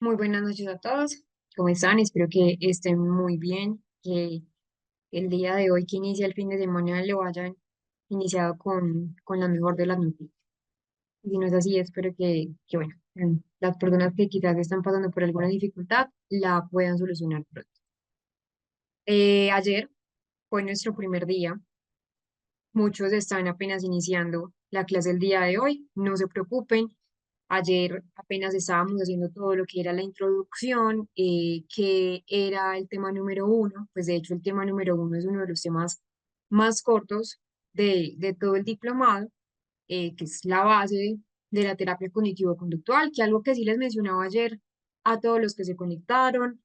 Muy buenas noches a todos. ¿Cómo están? Espero que estén muy bien, que el día de hoy que inicia el fin de semana lo hayan iniciado con la mejor de las noticias. Y si no es así, espero que bueno, las personas que quizás están pasando por alguna dificultad la puedan solucionar pronto. Ayer fue nuestro primer día. Muchos están apenas iniciando la clase el día de hoy. No se preocupen. Ayer apenas estábamos haciendo todo lo que era la introducción, que era el tema número uno. Pues de hecho el tema número uno es uno de los temas más cortos de todo el diplomado, que es la base de la terapia cognitivo-conductual, que algo que sí les mencionaba ayer a todos los que se conectaron,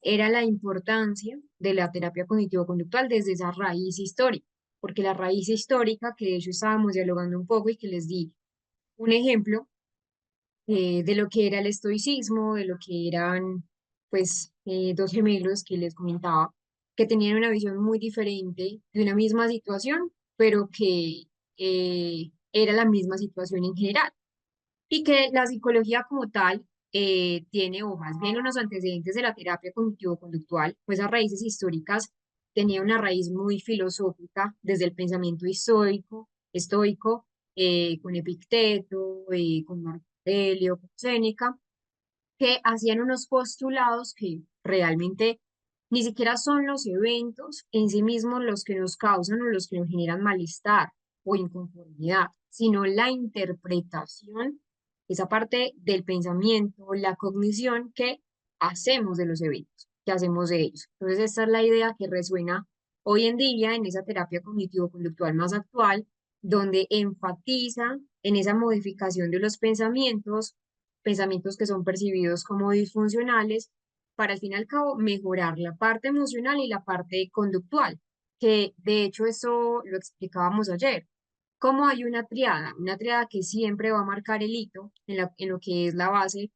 era la importancia de la terapia cognitivo-conductual desde esa raíz histórica, porque la raíz histórica, que de hecho estábamos dialogando un poco y que les di un ejemplo, de lo que era el estoicismo, de lo que eran pues dos gemelos que les comentaba, que tenían una visión muy diferente de una misma situación, pero que era la misma situación en general. Y que la psicología como tal tiene, o más bien unos antecedentes de la terapia cognitivo-conductual, pues a raíces históricas tenía una raíz muy filosófica desde el pensamiento estoico, con Epicteto, con Marco Aurelio, con Séneca, que hacían unos postulados que realmente ni siquiera son los eventos en sí mismos los que nos causan o los que nos generan malestar o inconformidad, sino la interpretación, esa parte del pensamiento, la cognición que hacemos de los eventos, que hacemos de ellos. Entonces, esta es la idea que resuena hoy en día en esa terapia cognitivo-conductual más actual, donde enfatiza en esa modificación de los pensamientos que son percibidos como disfuncionales, para al fin y al cabo mejorar la parte emocional y la parte conductual, que de hecho eso lo explicábamos ayer. Como hay una triada que siempre va a marcar el hito en lo que es la base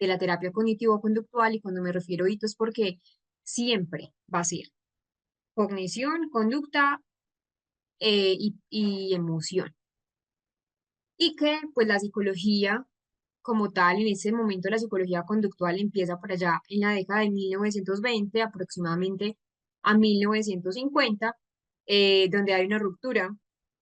de la terapia cognitivo-conductual, y cuando me refiero a hito es porque siempre va a ser cognición, conducta y emoción. Y que pues la psicología como tal, en ese momento la psicología conductual empieza por allá en la década de 1920 aproximadamente a 1950, donde hay una ruptura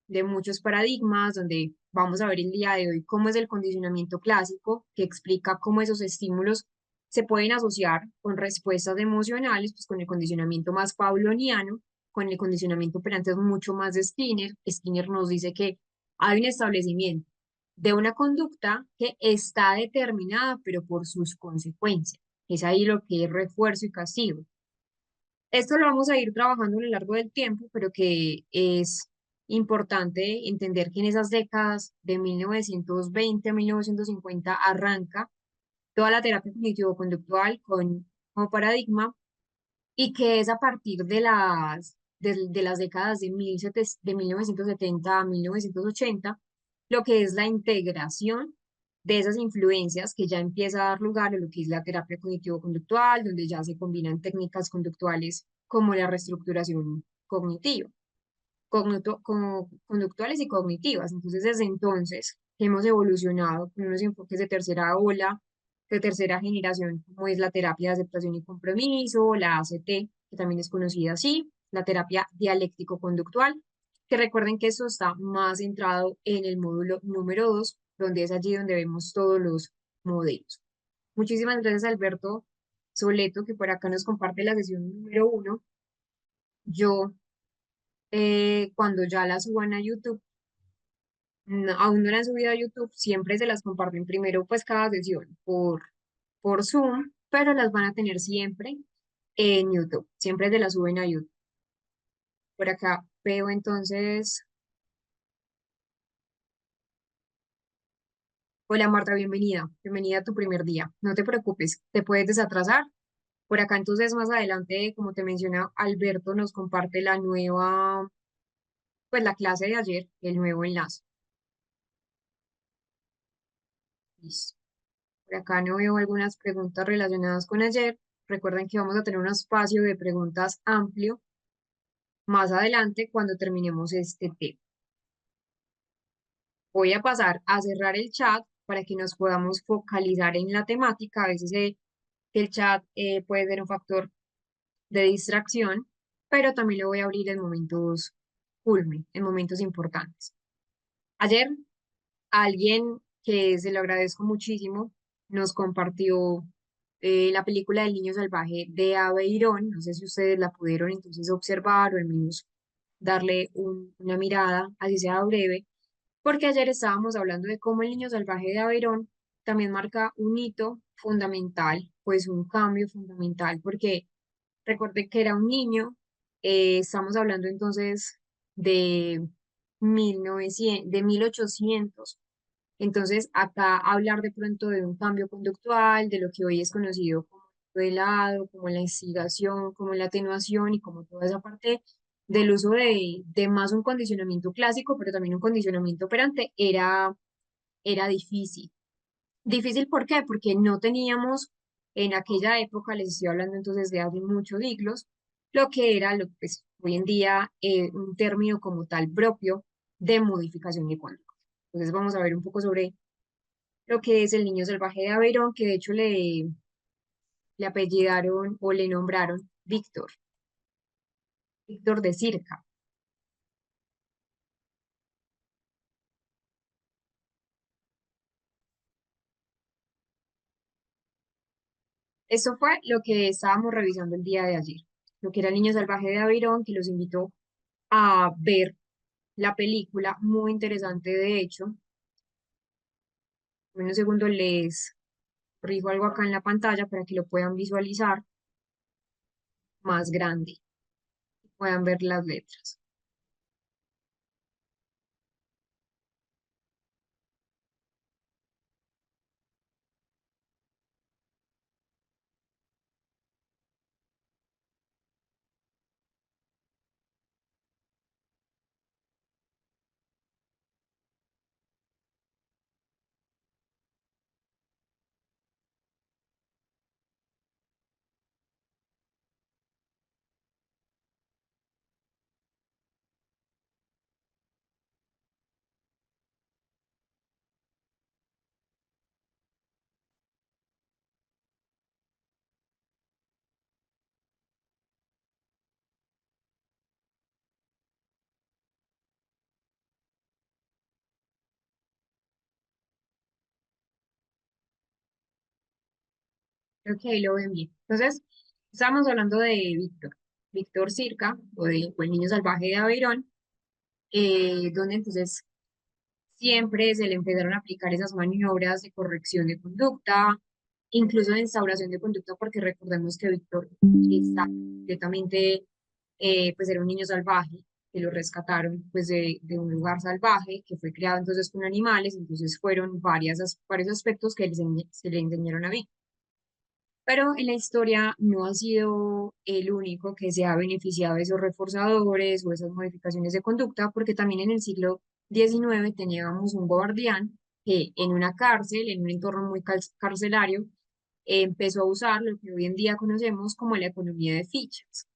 de muchos paradigmas, donde vamos a ver el día de hoy cómo es el condicionamiento clásico, que explica cómo esos estímulos se pueden asociar con respuestas emocionales, pues con el condicionamiento más pavloviano, con el condicionamiento, pero antes mucho más de Skinner. Skinner nos dice que hay un establecimiento de una conducta que está determinada, pero por sus consecuencias. Es ahí lo que es refuerzo y castigo. Esto lo vamos a ir trabajando a lo largo del tiempo, pero que es importante entender que en esas décadas de 1920 a 1950 arranca toda la terapia cognitivo-conductual como paradigma, y que es a partir de las décadas de 1970 a 1980 lo que es la integración de esas influencias que ya empieza a dar lugar a lo que es la terapia cognitivo-conductual, donde ya se combinan técnicas conductuales como la reestructuración cognitiva, como conductuales y cognitivas. Entonces, desde entonces hemos evolucionado con unos enfoques de tercera ola, de tercera generación, como es la terapia de aceptación y compromiso, la ACT, que también es conocida así, la terapia dialéctico-conductual, que recuerden que eso está más centrado en el módulo número 2, donde es allí donde vemos todos los modelos. Muchísimas gracias, Alberto Soleto, que por acá nos comparte la sesión número 1. Yo, cuando ya la suban a YouTube, aún no la han subido a YouTube, siempre se las comparten primero, pues cada sesión por Zoom, pero las van a tener siempre en YouTube, siempre se las suben a YouTube. Por acá veo entonces, hola Marta, bienvenida a tu primer día. No te preocupes, te puedes desatrasar. Por acá entonces más adelante, como te menciona, Alberto nos comparte la nueva, pues la clase de ayer, el nuevo enlace. Listo. Por acá no veo algunas preguntas relacionadas con ayer. Recuerden que vamos a tener un espacio de preguntas amplio más adelante cuando terminemos este tema. Voy a pasar a cerrar el chat para que nos podamos focalizar en la temática. A veces el chat puede ser un factor de distracción, pero también lo voy a abrir en momentos culmen, en momentos importantes. Ayer alguien que se lo agradezco muchísimo nos compartió la película del Niño Salvaje de Aveirón. No sé si ustedes la pudieron entonces observar o al menos darle una mirada, así sea breve, porque ayer estábamos hablando de cómo el Niño Salvaje de Aveirón también marca un hito fundamental, pues un cambio fundamental, porque recordé que era un niño, estamos hablando entonces de 1900, de 1800. Entonces, acá hablar de pronto de un cambio conductual, de lo que hoy es conocido como el modelado, como la instigación, como la atenuación y como toda esa parte del uso de más un condicionamiento clásico, pero también un condicionamiento operante, era difícil. Difícil, ¿por qué? Porque no teníamos en aquella época, les estoy hablando entonces de hace muchos siglos, lo que era lo, pues, hoy en día un término como tal propio de modificación de conducta. Entonces vamos a ver un poco sobre lo que es el niño salvaje de Aveirón, que de hecho le apellidaron o le nombraron Víctor, Víctor de Circa. Esto fue lo que estábamos revisando el día de ayer, lo que era el niño salvaje de Aveirón, que los invitó a ver la película, muy interesante de hecho. En un segundo les corrijo algo acá en la pantalla para que lo puedan visualizar más grande, puedan ver las letras. Creo que ahí lo ven bien. Entonces, estamos hablando de Víctor, Víctor Circa, o el niño salvaje de Aveirón, donde entonces siempre se le empezaron a aplicar esas maniobras de corrección de conducta, incluso de instauración de conducta, porque recordemos que Víctor está completamente, pues era un niño salvaje, que lo rescataron pues de un lugar salvaje, que fue creado entonces con animales, entonces fueron varios aspectos que se le enseñaron a Víctor. Pero en la historia no ha sido el único que se ha beneficiado de esos reforzadores o esas modificaciones de conducta, porque también en el siglo XIX teníamos un guardián que en una cárcel, en un entorno muy carcelario, empezó a usar lo que hoy en día conocemos como la economía de fichas.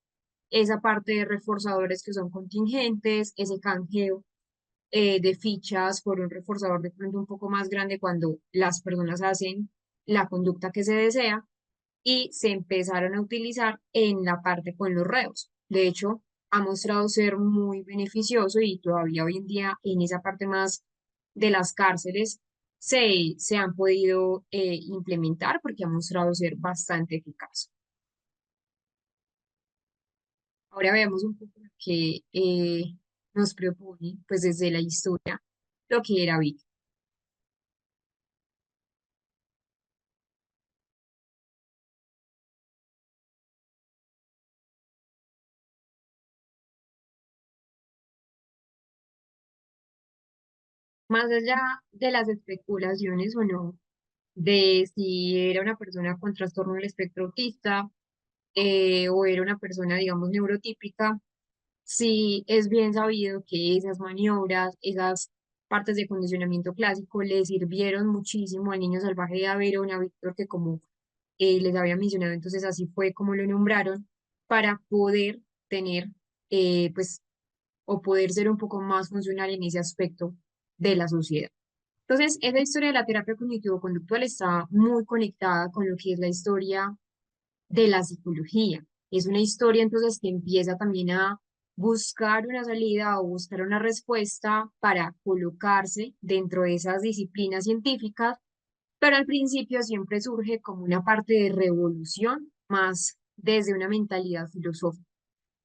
Esa parte de reforzadores que son contingentes, ese canjeo de fichas por un reforzador de pronto un poco más grande cuando las personas hacen la conducta que se desea y se empezaron a utilizar en la parte con los reos. De hecho, ha mostrado ser muy beneficioso y todavía hoy en día en esa parte más de las cárceles se han podido implementar porque ha mostrado ser bastante eficaz. Ahora veamos un poco lo que nos propone, pues desde la historia, lo que era Vic. Más allá de las especulaciones o no, de si era una persona con trastorno del espectro autista, o era una persona, digamos, neurotípica, sí es bien sabido que esas maniobras, esas partes de condicionamiento clásico le sirvieron muchísimo al niño salvaje de Aveiro, a Víctor, que como les había mencionado, entonces así fue como lo nombraron, para poder tener, pues, o poder ser un poco más funcional en ese aspecto de la sociedad. Entonces, esa historia de la terapia cognitivo-conductual está muy conectada con lo que es la historia de la psicología. Es una historia entonces que empieza también a buscar una salida o buscar una respuesta para colocarse dentro de esas disciplinas científicas, pero al principio siempre surge como una parte de revolución más desde una mentalidad filosófica.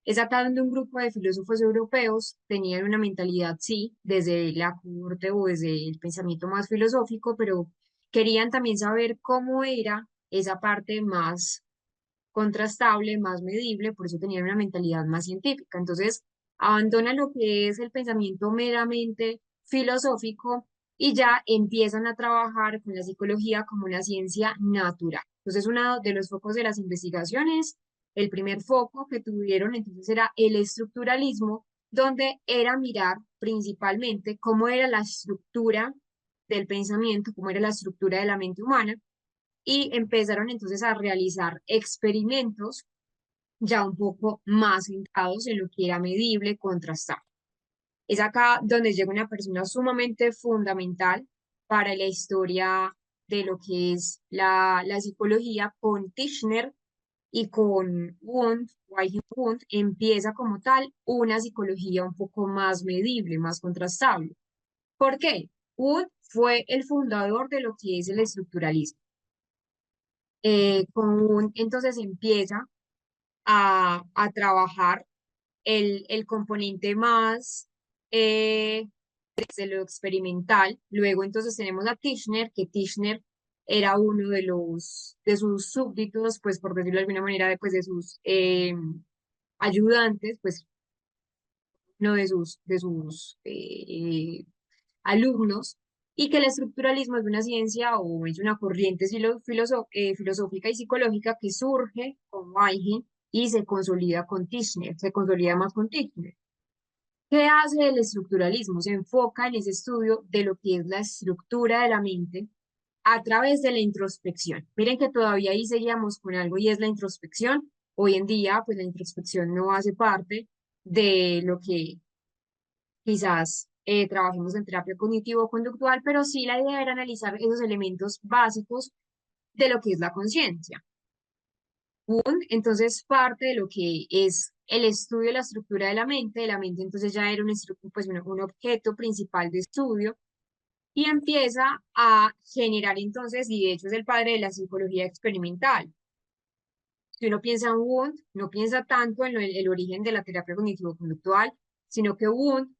Es acá donde un grupo de filósofos europeos tenían una mentalidad, sí, desde la corte o desde el pensamiento más filosófico, pero querían también saber cómo era esa parte más contrastable, más medible, por eso tenían una mentalidad más científica. Entonces, abandonan lo que es el pensamiento meramente filosófico y ya empiezan a trabajar con la psicología como una ciencia natural. Entonces, uno de los focos de las investigaciones, el primer foco que tuvieron entonces era el estructuralismo, donde era mirar principalmente cómo era la estructura del pensamiento, cómo era la estructura de la mente humana y empezaron entonces a realizar experimentos ya un poco más centrados en lo que era medible, contrastable. Es acá donde llega una persona sumamente fundamental para la historia de lo que es la psicología con Tishner y con Wundt, Weichel Wundt, empieza como tal una psicología un poco más medible, más contrastable. ¿Por qué? Wundt fue el fundador de lo que es el estructuralismo. Entonces empieza a trabajar el componente más eh, de lo experimental. Luego entonces tenemos a Tishner, que Tishner era uno de sus súbditos, pues por decirlo de alguna manera, pues, de sus ayudantes, pues no de sus alumnos, y que el estructuralismo es una ciencia o es una corriente filosófica y psicológica que surge con Weigen y se consolida con Tishner, se consolida más con Tishner. ¿Qué hace el estructuralismo? Se enfoca en ese estudio de lo que es la estructura de la mente a través de la introspección. Miren que todavía ahí seguíamos con algo y es la introspección. Hoy en día, pues la introspección no hace parte de lo que quizás trabajemos en terapia cognitivo-conductual, pero sí la idea era analizar esos elementos básicos de lo que es la conciencia. Entonces, parte de lo que es el estudio de la estructura de la mente entonces ya era pues un objeto principal de estudio y empieza a generar entonces, y de hecho es el padre de la psicología experimental. Si uno piensa en Wundt, no piensa tanto en el origen de la terapia cognitivo-conductual, sino que Wundt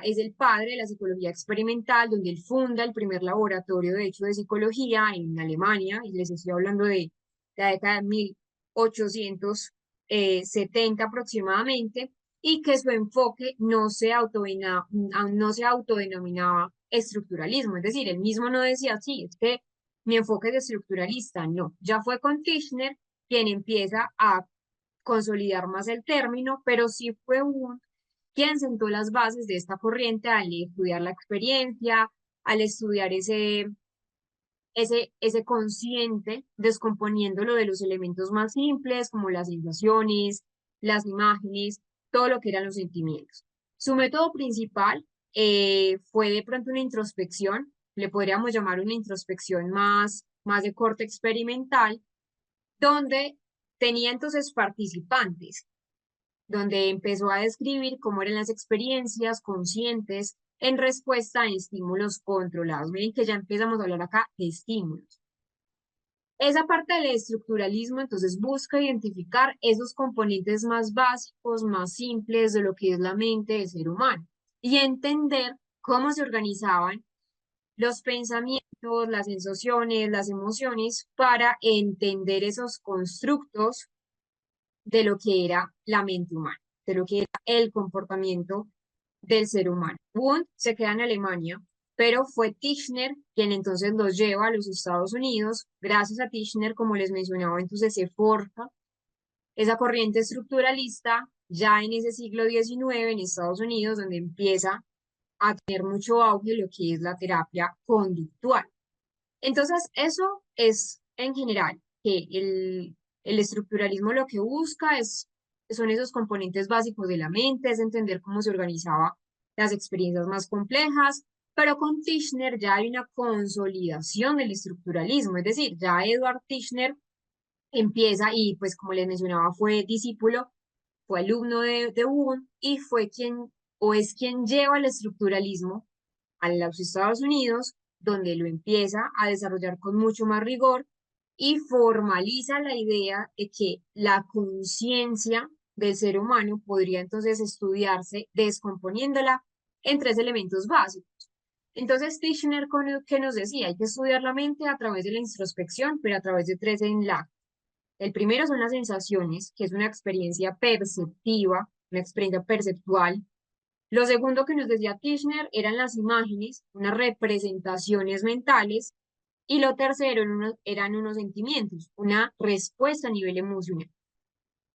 es el padre de la psicología experimental, donde él funda el primer laboratorio, de hecho, de psicología en Alemania, y les estoy hablando de la década de 1870 aproximadamente, y que su enfoque no se autodenominaba estructuralismo, es decir, él mismo no decía, sí, es que mi enfoque es estructuralista, no, ya fue con Tishner quien empieza a consolidar más el término, pero sí fue quien sentó las bases de esta corriente al estudiar la experiencia, al estudiar ese consciente, descomponiéndolo de los elementos más simples, como las sensaciones, las imágenes, todo lo que eran los sentimientos. Su método principal fue de pronto una introspección, le podríamos llamar una introspección más de corte experimental, donde tenía entonces participantes, donde empezó a describir cómo eran las experiencias conscientes en respuesta a estímulos controlados. Miren que ya empezamos a hablar acá de estímulos. Esa parte del estructuralismo entonces busca identificar esos componentes más básicos, más simples de lo que es la mente del ser humano y entender cómo se organizaban los pensamientos, las sensaciones, las emociones para entender esos constructos de lo que era la mente humana, de lo que era el comportamiento del ser humano. Wundt se queda en Alemania, pero fue Tishner quien entonces los lleva a los Estados Unidos. Gracias a Tishner, como les mencionaba, entonces se forja esa corriente estructuralista ya en ese siglo XIX en Estados Unidos, donde empieza a tener mucho auge lo que es la terapia conductual. Entonces, eso es en general, que el estructuralismo lo que busca son esos componentes básicos de la mente, es entender cómo se organizaba las experiencias más complejas, Pero con Tishner ya hay una consolidación del estructuralismo, es decir, ya Edward Tishner empieza y pues como les mencionaba fue discípulo, fue alumno de Wundt y fue quien o es quien lleva el estructuralismo a los Estados Unidos, donde lo empieza a desarrollar con mucho más rigor y formaliza la idea de que la conciencia del ser humano podría entonces estudiarse descomponiéndola en tres elementos básicos. Entonces, Tishner, ¿qué nos decía? Hay que estudiar la mente a través de la introspección, pero a través de tres enlaces. El primero son las sensaciones, que es una experiencia perceptiva, una experiencia perceptual. Lo segundo que nos decía Tishner eran las imágenes, unas representaciones mentales. Y lo tercero eran unos sentimientos, una respuesta a nivel emocional.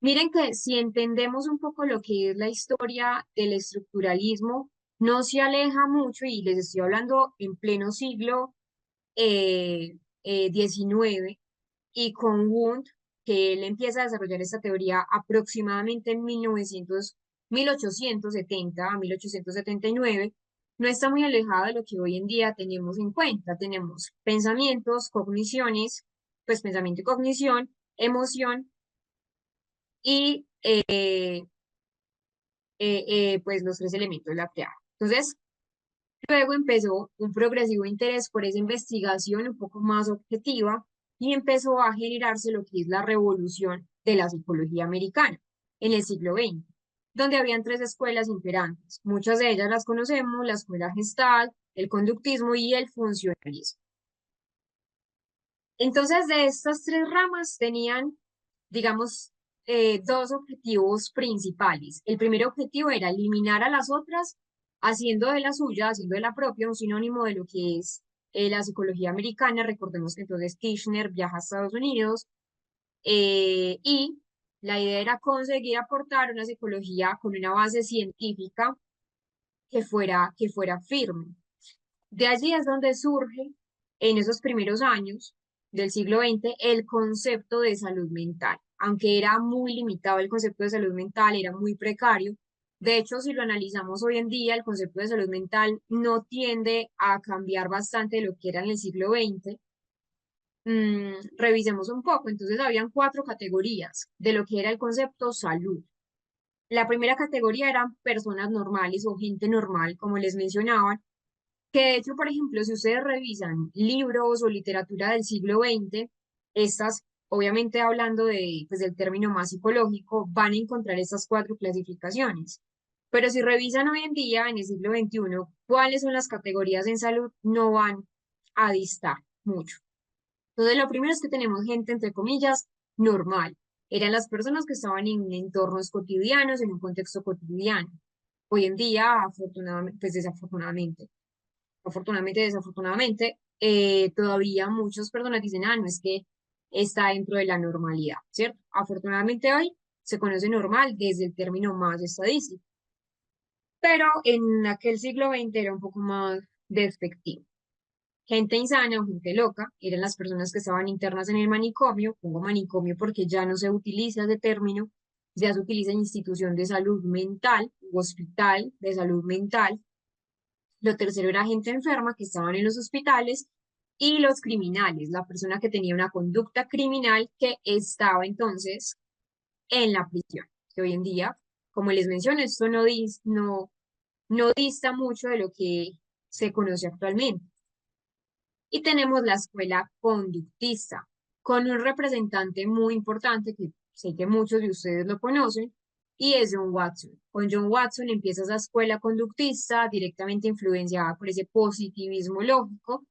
Miren que si entendemos un poco lo que es la historia del estructuralismo, no se aleja mucho, y les estoy hablando en pleno siglo XIX, y con Wundt, que él empieza a desarrollar esta teoría aproximadamente en 1870 a 1879, no está muy alejado de lo que hoy en día tenemos en cuenta. Tenemos pensamientos, cogniciones, pues pensamiento y cognición, emoción y pues los tres elementos de la triada. Entonces, luego empezó un progresivo interés por esa investigación un poco más objetiva y empezó a generarse lo que es la revolución de la psicología americana en el siglo XX, donde habían tres escuelas imperantes. Muchas de ellas las conocemos: la escuela Gestalt, el conductismo y el funcionalismo. Entonces, de estas tres ramas tenían, digamos, dos objetivos principales. El primer objetivo era eliminar a las otras, haciendo de la suya, haciendo de la propia un sinónimo de lo que es la psicología americana. Recordemos que entonces Tishner viaja a Estados Unidos y la idea era conseguir aportar una psicología con una base científica que fuera firme. De allí es donde surge, en esos primeros años del siglo XX, el concepto de salud mental. Aunque era muy limitado el concepto de salud mental, era muy precario. De hecho, si lo analizamos hoy en día, el concepto de salud mental no tiende a cambiar bastante de lo que era en el siglo XX. Revisemos un poco. Entonces, habían cuatro categorías de lo que era el concepto salud. La primera categoría eran personas normales o gente normal, como les mencionaba, que de hecho, por ejemplo, si ustedes revisan libros o literatura del siglo XX, estas, obviamente hablando pues, del término más psicológico, van a encontrar estas cuatro clasificaciones. Pero si revisan hoy en día, en el siglo XXI, cuáles son las categorías en salud, no van a distar mucho. Entonces, lo primero es que tenemos gente, entre comillas, normal. Eran las personas que estaban en entornos cotidianos, en un contexto cotidiano. Hoy en día, afortunadamente, pues desafortunadamente, desafortunadamente, todavía muchas personas dicen, no es que está dentro de la normalidad, ¿cierto? Afortunadamente hoy se conoce normal desde el término más estadístico, pero en aquel siglo XX era un poco más despectivo. Gente insana o gente loca eran las personas que estaban internas en el manicomio. Pongo manicomio porque ya no se utiliza ese término, ya se utiliza institución de salud mental, hospital de salud mental. Lo tercero era gente enferma que estaban en los hospitales y los criminales, la persona que tenía una conducta criminal que estaba entonces en la prisión. Que hoy en día, como les menciono, esto no dista mucho de lo que se conoce actualmente. Y tenemos la escuela conductista, con un representante muy importante que sé que muchos de ustedes lo conocen, y es John Watson. Con John Watson empieza esa escuela conductista directamente influenciada por ese positivismo lógico,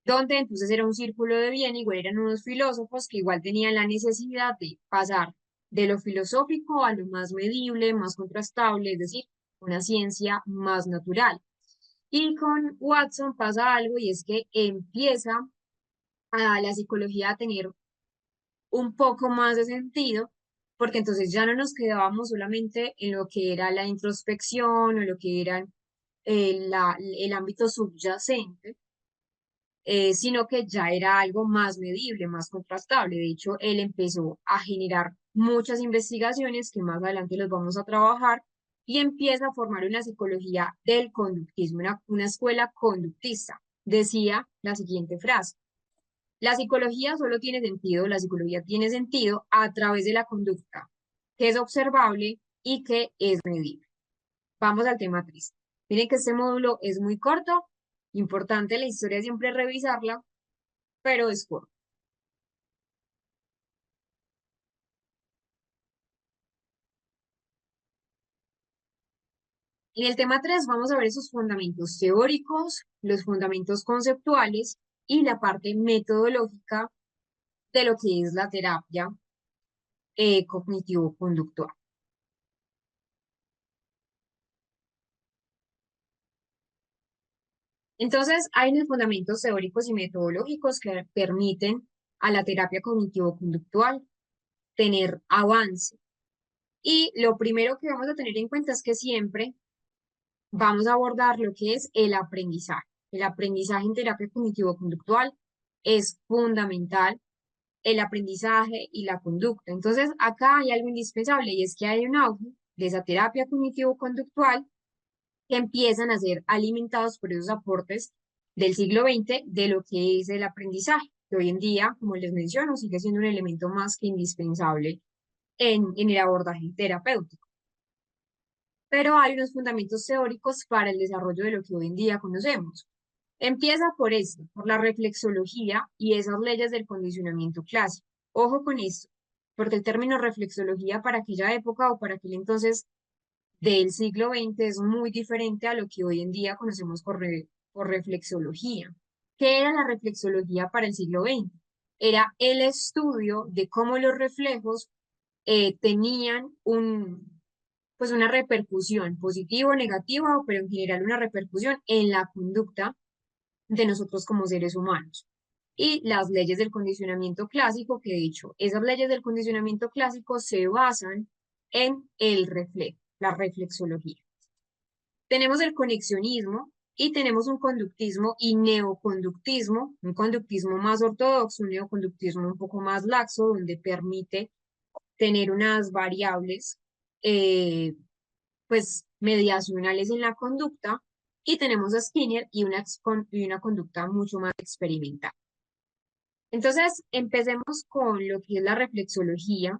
donde entonces era un círculo de bien, igual eran unos filósofos que igual tenían la necesidad de pasar de lo filosófico a lo más medible, más contrastable, es decir, una ciencia más natural. Y con Watson pasa algo y es que empieza a la psicología a tener un poco más de sentido, porque entonces ya no nos quedábamos solamente en lo que era la introspección o lo que era el ámbito subyacente, sino que ya era algo más medible, más contrastable. De hecho, él empezó a generar muchas investigaciones que más adelante los vamos a trabajar y empieza a formar una psicología del conductismo, una escuela conductista. Decía la siguiente frase: la psicología solo tiene sentido, la psicología tiene sentido a través de la conducta, que es observable y que es medible. Vamos al tema 3. Miren que este módulo es muy corto, importante la historia siempre revisarla, pero es corto. En el tema 3 vamos a ver esos fundamentos teóricos, los fundamentos conceptuales y la parte metodológica de lo que es la terapia cognitivo-conductual. Entonces, hay unos fundamentos teóricos y metodológicos que permiten a la terapia cognitivo-conductual tener avance. Y lo primero que vamos a tener en cuenta es que siempre vamos a abordar lo que es el aprendizaje. El aprendizaje en terapia cognitivo-conductual es fundamental, el aprendizaje y la conducta. Entonces, acá hay algo indispensable y es que hay un auge de esa terapia cognitivo-conductual que empiezan a ser alimentados por esos aportes del siglo XX de lo que es el aprendizaje, que hoy en día, como les menciono, sigue siendo un elemento más que indispensable en el abordaje terapéutico. Pero hay unos fundamentos teóricos para el desarrollo de lo que hoy en día conocemos. Empieza por esto, por la reflexología y esas leyes del condicionamiento clásico. Ojo con esto, porque el término reflexología para aquella época o para aquel entonces del siglo XX es muy diferente a lo que hoy en día conocemos por reflexología. ¿Qué era la reflexología para el siglo XX? Era el estudio de cómo los reflejos tenían pues una repercusión positiva o negativa, pero en general una repercusión en la conducta de nosotros como seres humanos. Y las leyes del condicionamiento clásico, que de hecho esas leyes del condicionamiento clásico se basan en el reflejo, la reflexología. Tenemos el conexionismo y tenemos un conductismo y neoconductismo, un conductismo más ortodoxo, un neoconductismo un poco más laxo, donde permite tener unas variables pues mediacionales en la conducta, y tenemos a Skinner y una conducta mucho más experimental. Entonces, empecemos con lo que es la reflexología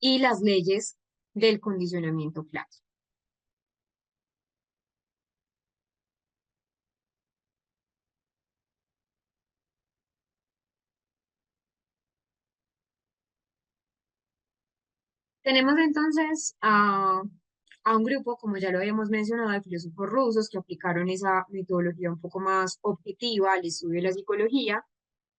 y las leyes del condicionamiento clásico. Tenemos entonces a un grupo, como ya lo habíamos mencionado, de filósofos rusos que aplicaron esa metodología un poco más objetiva al estudio de la psicología,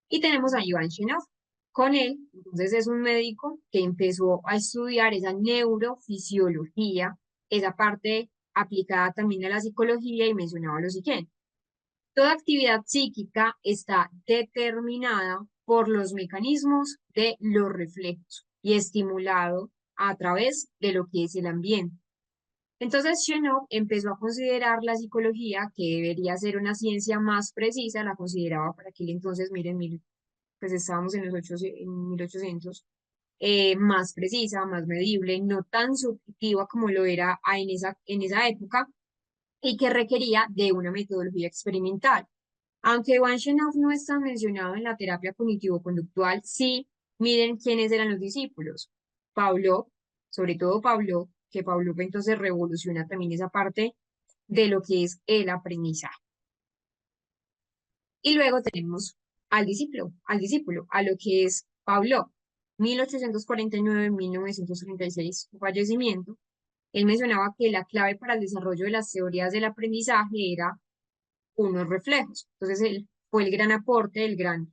y tenemos a Iván Shinov. Con él, entonces es un médico que empezó a estudiar esa neurofisiología, esa parte aplicada también a la psicología, y mencionaba lo siguiente: toda actividad psíquica está determinada por los mecanismos de los reflejos y estimulado a través de lo que es el ambiente. Entonces, Chenov empezó a considerar la psicología, que debería ser una ciencia más precisa, la consideraba para aquel entonces, miren, pues estábamos en en 1800, más precisa, más medible, no tan subjetiva como lo era en esa época, y que requería de una metodología experimental. Aunque Ivan Shenov no está mencionado en la terapia cognitivo-conductual, sí, miren quiénes eran los discípulos. Pavlov, sobre todo Pavlov, que Pavlov entonces revoluciona también esa parte de lo que es el aprendizaje. Y luego tenemos a lo que es Pavlov, 1849-1936, su fallecimiento. Él mencionaba que la clave para el desarrollo de las teorías del aprendizaje era unos reflejos. Entonces, él fue el gran aporte, el gran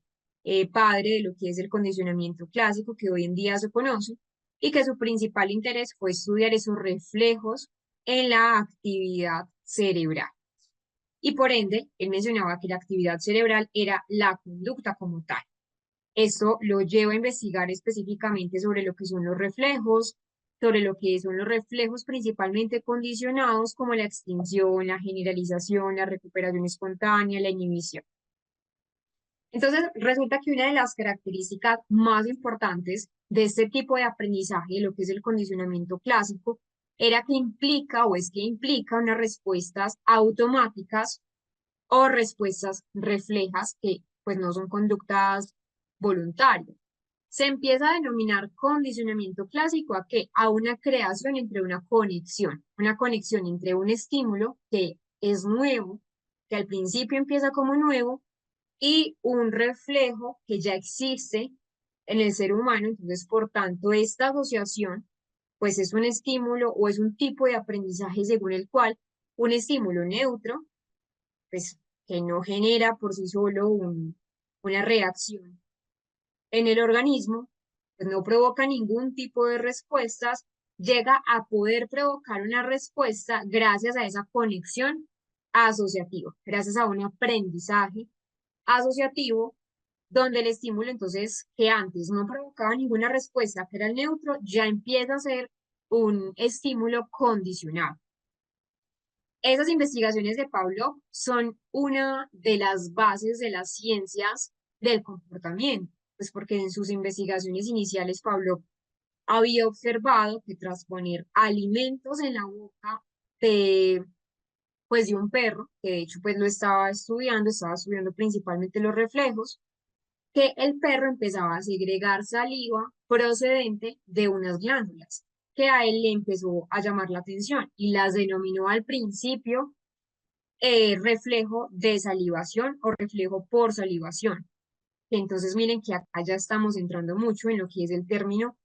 padre de lo que es el condicionamiento clásico que hoy en día se conoce, y que su principal interés fue estudiar esos reflejos en la actividad cerebral. Y por ende, él mencionaba que la actividad cerebral era la conducta como tal. Esto lo lleva a investigar específicamente sobre lo que son los reflejos, sobre lo que son los reflejos principalmente condicionados como la extinción, la generalización, la recuperación espontánea, la inhibición. Entonces, resulta que una de las características más importantes de este tipo de aprendizaje, de lo que es el condicionamiento clásico, era que implica o es que implica unas respuestas automáticas o respuestas reflejas que pues no son conductas voluntarias. Se empieza a denominar condicionamiento clásico a qué? A una creación entre una conexión entre un estímulo que es nuevo, que al principio empieza como nuevo, y un reflejo que ya existe en el ser humano. Entonces, por tanto, esta asociación, pues es un estímulo o es un tipo de aprendizaje según el cual un estímulo neutro, pues que no genera por sí solo una reacción en el organismo, pues no provoca ningún tipo de respuestas, llega a poder provocar una respuesta gracias a esa conexión asociativa, gracias a un aprendizaje asociativo, donde el estímulo entonces que antes no provocaba ninguna respuesta, que era el neutro, ya empieza a ser un estímulo condicionado. Esas investigaciones de Pavlov son una de las bases de las ciencias del comportamiento, pues porque en sus investigaciones iniciales Pavlov había observado que tras poner alimentos en la boca de, pues, de un perro, que de hecho pues lo estaba estudiando principalmente los reflejos, que el perro empezaba a segregar saliva procedente de unas glándulas que a él le empezó a llamar la atención y las denominó al principio reflejo de salivación o reflejo por salivación. Entonces miren que acá ya estamos entrando mucho en lo que es el término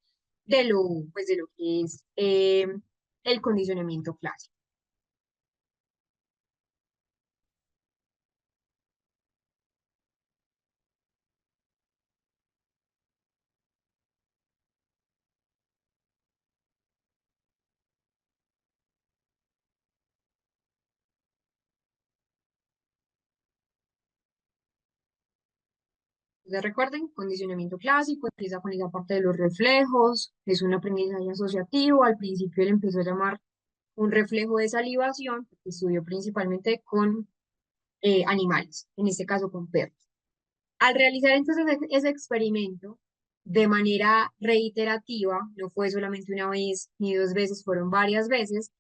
pues de lo que es el condicionamiento clásico. Entonces recuerden, condicionamiento clásico empieza con esa parte de los reflejos, es un aprendizaje asociativo. Al principio él empezó a llamar un reflejo de salivación, porque estudió principalmente con animales, en este caso con perros. Al realizar entonces ese experimento de manera reiterativa, no fue solamente una vez ni dos veces, fueron varias veces,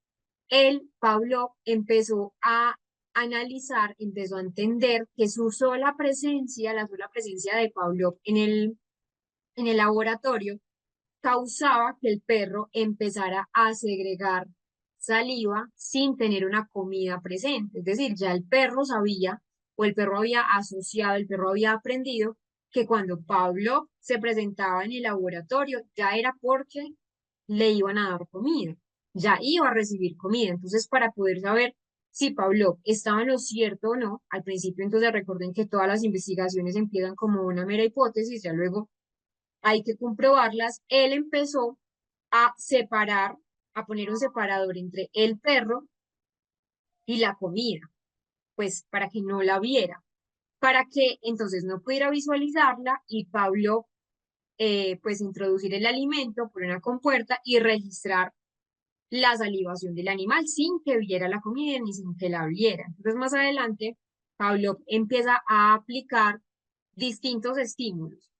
Pablo empezó a analizar, empezó a entender que su sola presencia, la sola presencia de Pablo en el laboratorio, causaba que el perro empezara a segregar saliva sin tener una comida presente. Es decir, ya el perro sabía o el perro había asociado, el perro había aprendido que cuando Pablo se presentaba en el laboratorio ya era porque le iban a dar comida, ya iba a recibir comida. Entonces, para poder saber si Pablo estaba en lo cierto o no, al principio entonces recuerden que todas las investigaciones empiezan como una mera hipótesis, ya luego hay que comprobarlas. Él empezó a separar, a poner un separador entre el perro y la comida, pues para que no la viera, para que entonces no pudiera visualizarla y Pablo pues introducir el alimento por una compuerta y registrar la salivación del animal sin que viera la comida ni sin que la viera. Entonces más adelante, Pablo empieza a aplicar distintos estímulos,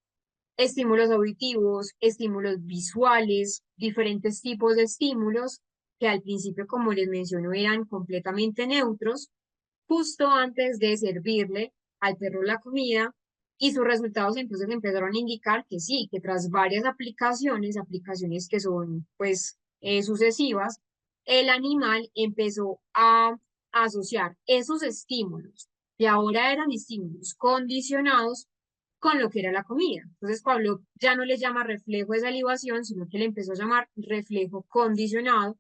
estímulos auditivos, estímulos visuales, diferentes tipos de estímulos que al principio, como les menciono, eran completamente neutros, justo antes de servirle al perro la comida, y sus resultados entonces empezaron a indicar que sí, que tras varias aplicaciones que son pues sucesivas, el animal empezó a asociar esos estímulos, que ahora eran estímulos condicionados con lo que era la comida. Entonces Pablo ya no le llama reflejo de salivación, sino que le empezó a llamar reflejo condicionado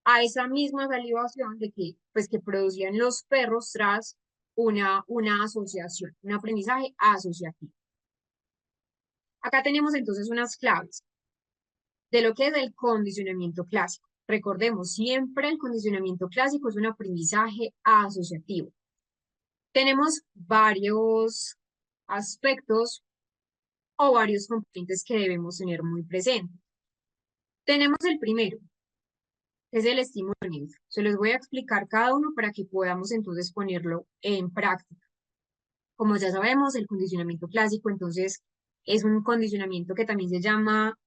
a esa misma salivación de que, pues, que producían los perros tras una asociación, un aprendizaje asociativo. Acá tenemos entonces unas claves de lo que es el condicionamiento clásico. Recordemos, siempre el condicionamiento clásico es un aprendizaje asociativo. Tenemos varios aspectos o varios componentes que debemos tener muy presentes. Tenemos el primero, que es el estímulo neutro. Se los voy a explicar cada uno para que podamos entonces ponerlo en práctica. Como ya sabemos, el condicionamiento clásico, entonces, es un condicionamiento que también se llama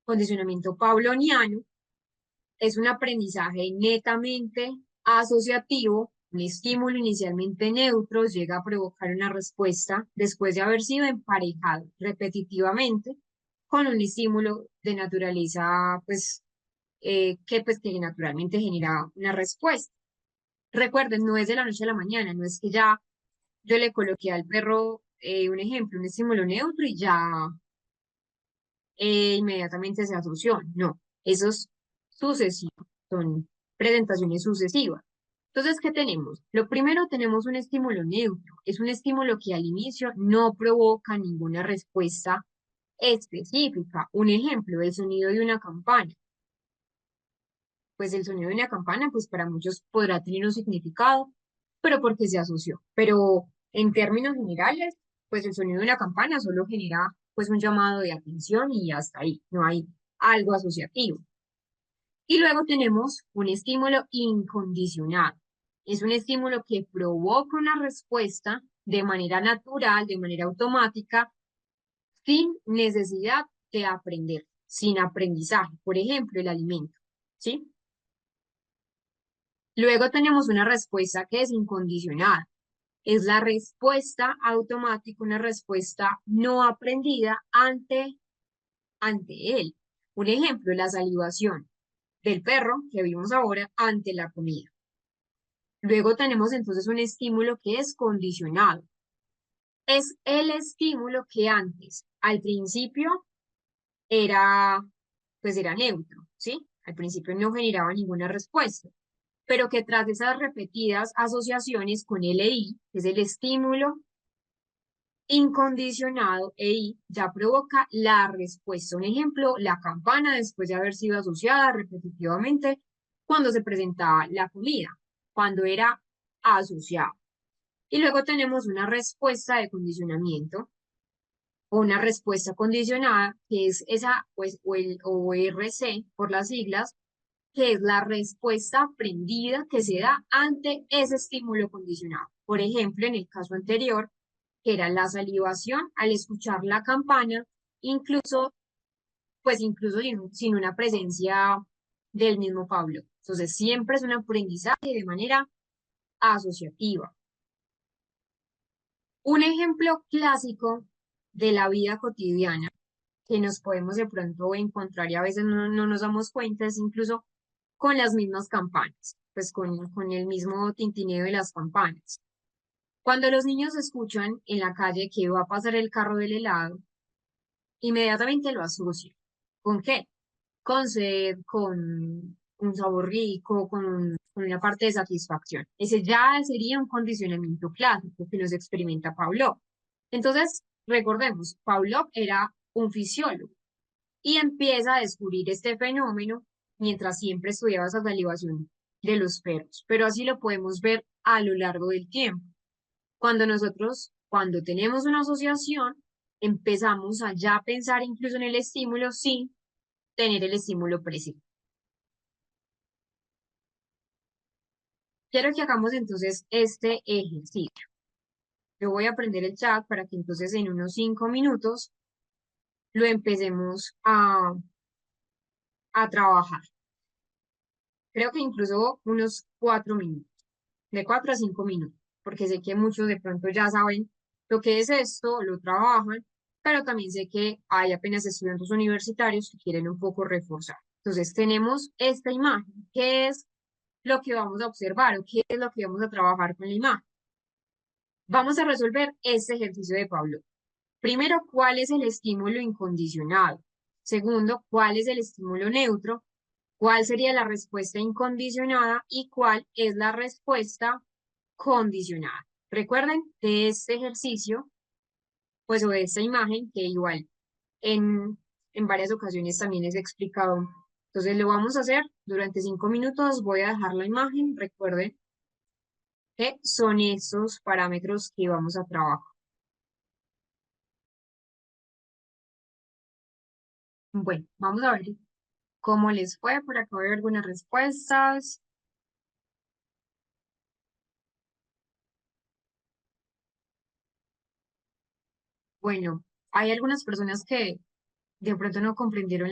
condicionamiento pauloniano, Es un aprendizaje netamente asociativo. Un estímulo inicialmente neutro llega a provocar una respuesta después de haber sido emparejado repetitivamente con un estímulo de naturaleza, que naturalmente genera una respuesta. Recuerden, no es de la noche a la mañana, no es que ya yo le coloqué al perro un ejemplo, un estímulo neutro y ya inmediatamente se asoció. No, esos sucesivos son presentaciones sucesivas. Entonces, ¿qué tenemos? Lo primero, tenemos un estímulo neutro. Es un estímulo que al inicio no provoca ninguna respuesta específica. Un ejemplo, el sonido de una campana. Pues el sonido de una campana, pues para muchos podrá tener un significado, pero porque se asoció. Pero en términos generales, pues el sonido de una campana solo genera pues un llamado de atención y hasta ahí, no hay algo asociativo. Y luego tenemos un estímulo incondicionado. Es un estímulo que provoca una respuesta de manera natural, de manera automática, sin necesidad de aprender, sin aprendizaje. Por ejemplo, el alimento, ¿sí? Luego tenemos una respuesta que es incondicionada. Es la respuesta automática, una respuesta no aprendida ante él. Un ejemplo, la salivación del perro que vimos ahora ante la comida. Luego tenemos entonces un estímulo que es condicionado. Es el estímulo que antes, al principio, era, pues era neutro, ¿sí? Al principio no generaba ninguna respuesta, pero que tras esas repetidas asociaciones con LI, que es el estímulo incondicionado, EI, ya provoca la respuesta. Un ejemplo, la campana después de haber sido asociada repetitivamente cuando se presentaba la comida, cuando era asociada. Y luego tenemos una respuesta de condicionamiento o una respuesta condicionada, que es esa, pues, o el ORC por las siglas, que es la respuesta aprendida que se da ante ese estímulo condicionado. Por ejemplo, en el caso anterior, que era la salivación al escuchar la campana, incluso, pues incluso sin una presencia del mismo Pablo. Entonces, siempre es un aprendizaje de manera asociativa. Un ejemplo clásico de la vida cotidiana que nos podemos de pronto encontrar y a veces no nos damos cuenta es incluso con las mismas campanas, pues con el mismo tintineo de las campanas. Cuando los niños escuchan en la calle que va a pasar el carro del helado, inmediatamente lo asocian. ¿Con qué? Con sed, con un sabor rico, con una parte de satisfacción. Ese ya sería un condicionamiento clásico que nos experimenta Pavlov. Entonces, recordemos, Pavlov era un fisiólogo y empieza a descubrir este fenómeno mientras siempre estudiaba esa salivación de los perros. Pero así lo podemos ver a lo largo del tiempo. Cuando tenemos una asociación, empezamos a ya pensar incluso en el estímulo sin tener el estímulo presente. Quiero que hagamos entonces este ejercicio. Yo voy a prender el chat para que entonces en unos 5 minutos lo empecemos a trabajar. Creo que incluso unos 4 minutos, de 4 a 5 minutos, porque sé que muchos de pronto ya saben lo que es esto, lo trabajan, pero también sé que hay apenas estudiantes universitarios que quieren un poco reforzar. Entonces tenemos esta imagen, ¿qué es lo que vamos a observar o qué es lo que vamos a trabajar con la imagen? Vamos a resolver este ejercicio de Pablo. Primero, ¿cuál es el estímulo incondicionado? Segundo, ¿cuál es el estímulo neutro? ¿Cuál sería la respuesta incondicionada y cuál es la respuesta condicionada? Recuerden de este ejercicio, pues o de esta imagen, que igual en, en varias ocasiones también les he explicado. Entonces lo vamos a hacer durante 5 minutos. Voy a dejar la imagen. Recuerden que son estos parámetros que vamos a trabajar. Bueno, vamos a ver cómo les fue. Por acá veo algunas respuestas. Bueno, hay algunas personas que de pronto no comprendieron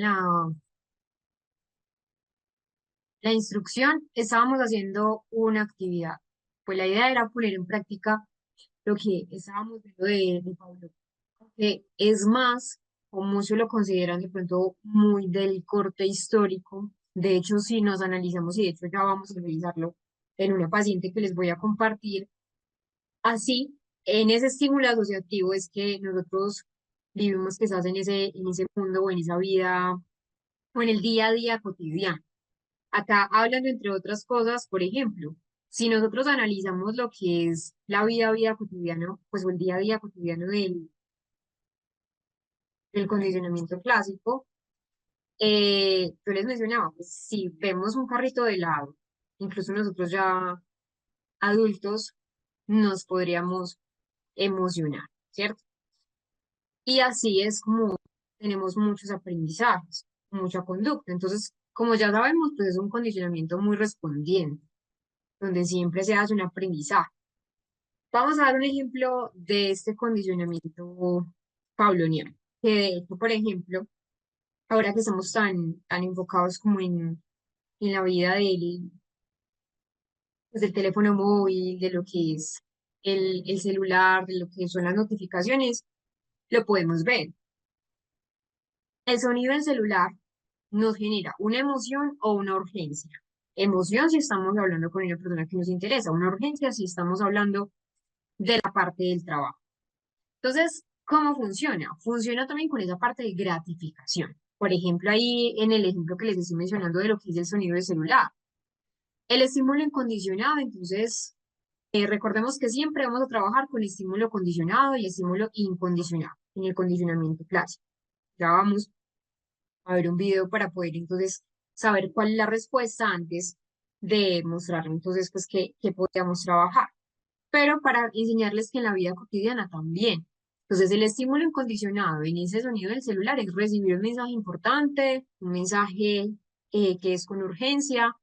La instrucción, estábamos haciendo una actividad. Pues la idea era poner en práctica lo que estábamos viendo de Pablo, que es más, o muchos lo consideran de pronto muy del corte histórico. De hecho, si nos analizamos, y de hecho ya vamos a analizarlo en una paciente que les voy a compartir, así, en ese estímulo asociativo es que nosotros vivimos quizás en ese mundo o en esa vida o en el día a día cotidiano. Acá hablando entre otras cosas, por ejemplo, si nosotros analizamos lo que es la vida cotidiana, pues o el día a día cotidiano del condicionamiento clásico, yo les mencionaba, pues si vemos un carrito de helado, incluso nosotros ya adultos nos podríamos emocionar, ¿cierto? Y así es como tenemos muchos aprendizajes, mucha conducta. Entonces, como ya sabemos, pues es un condicionamiento muy respondiente, donde siempre se hace un aprendizaje. Vamos a dar un ejemplo de este condicionamiento pauloniano, que de hecho, por ejemplo, ahora que estamos tan enfocados como en la vida pues, del teléfono móvil, de lo que es el celular, de lo que son las notificaciones, lo podemos ver. El sonido del celular nos genera una emoción o una urgencia. Emoción si estamos hablando con una persona que nos interesa, una urgencia si estamos hablando de la parte del trabajo. Entonces, ¿cómo funciona? Funciona también con esa parte de gratificación. Por ejemplo, ahí en el ejemplo que les estoy mencionando de lo que es el sonido del celular. El estímulo incondicionado, entonces, recordemos que siempre vamos a trabajar con estímulo condicionado y estímulo incondicionado en el condicionamiento clásico. Ya vamos a ver un video para poder entonces saber cuál es la respuesta antes de mostrar entonces pues qué podríamos trabajar. Pero para enseñarles que en la vida cotidiana también. Entonces el estímulo incondicionado en ese sonido del celular es recibir un mensaje importante, un mensaje que es con urgencia,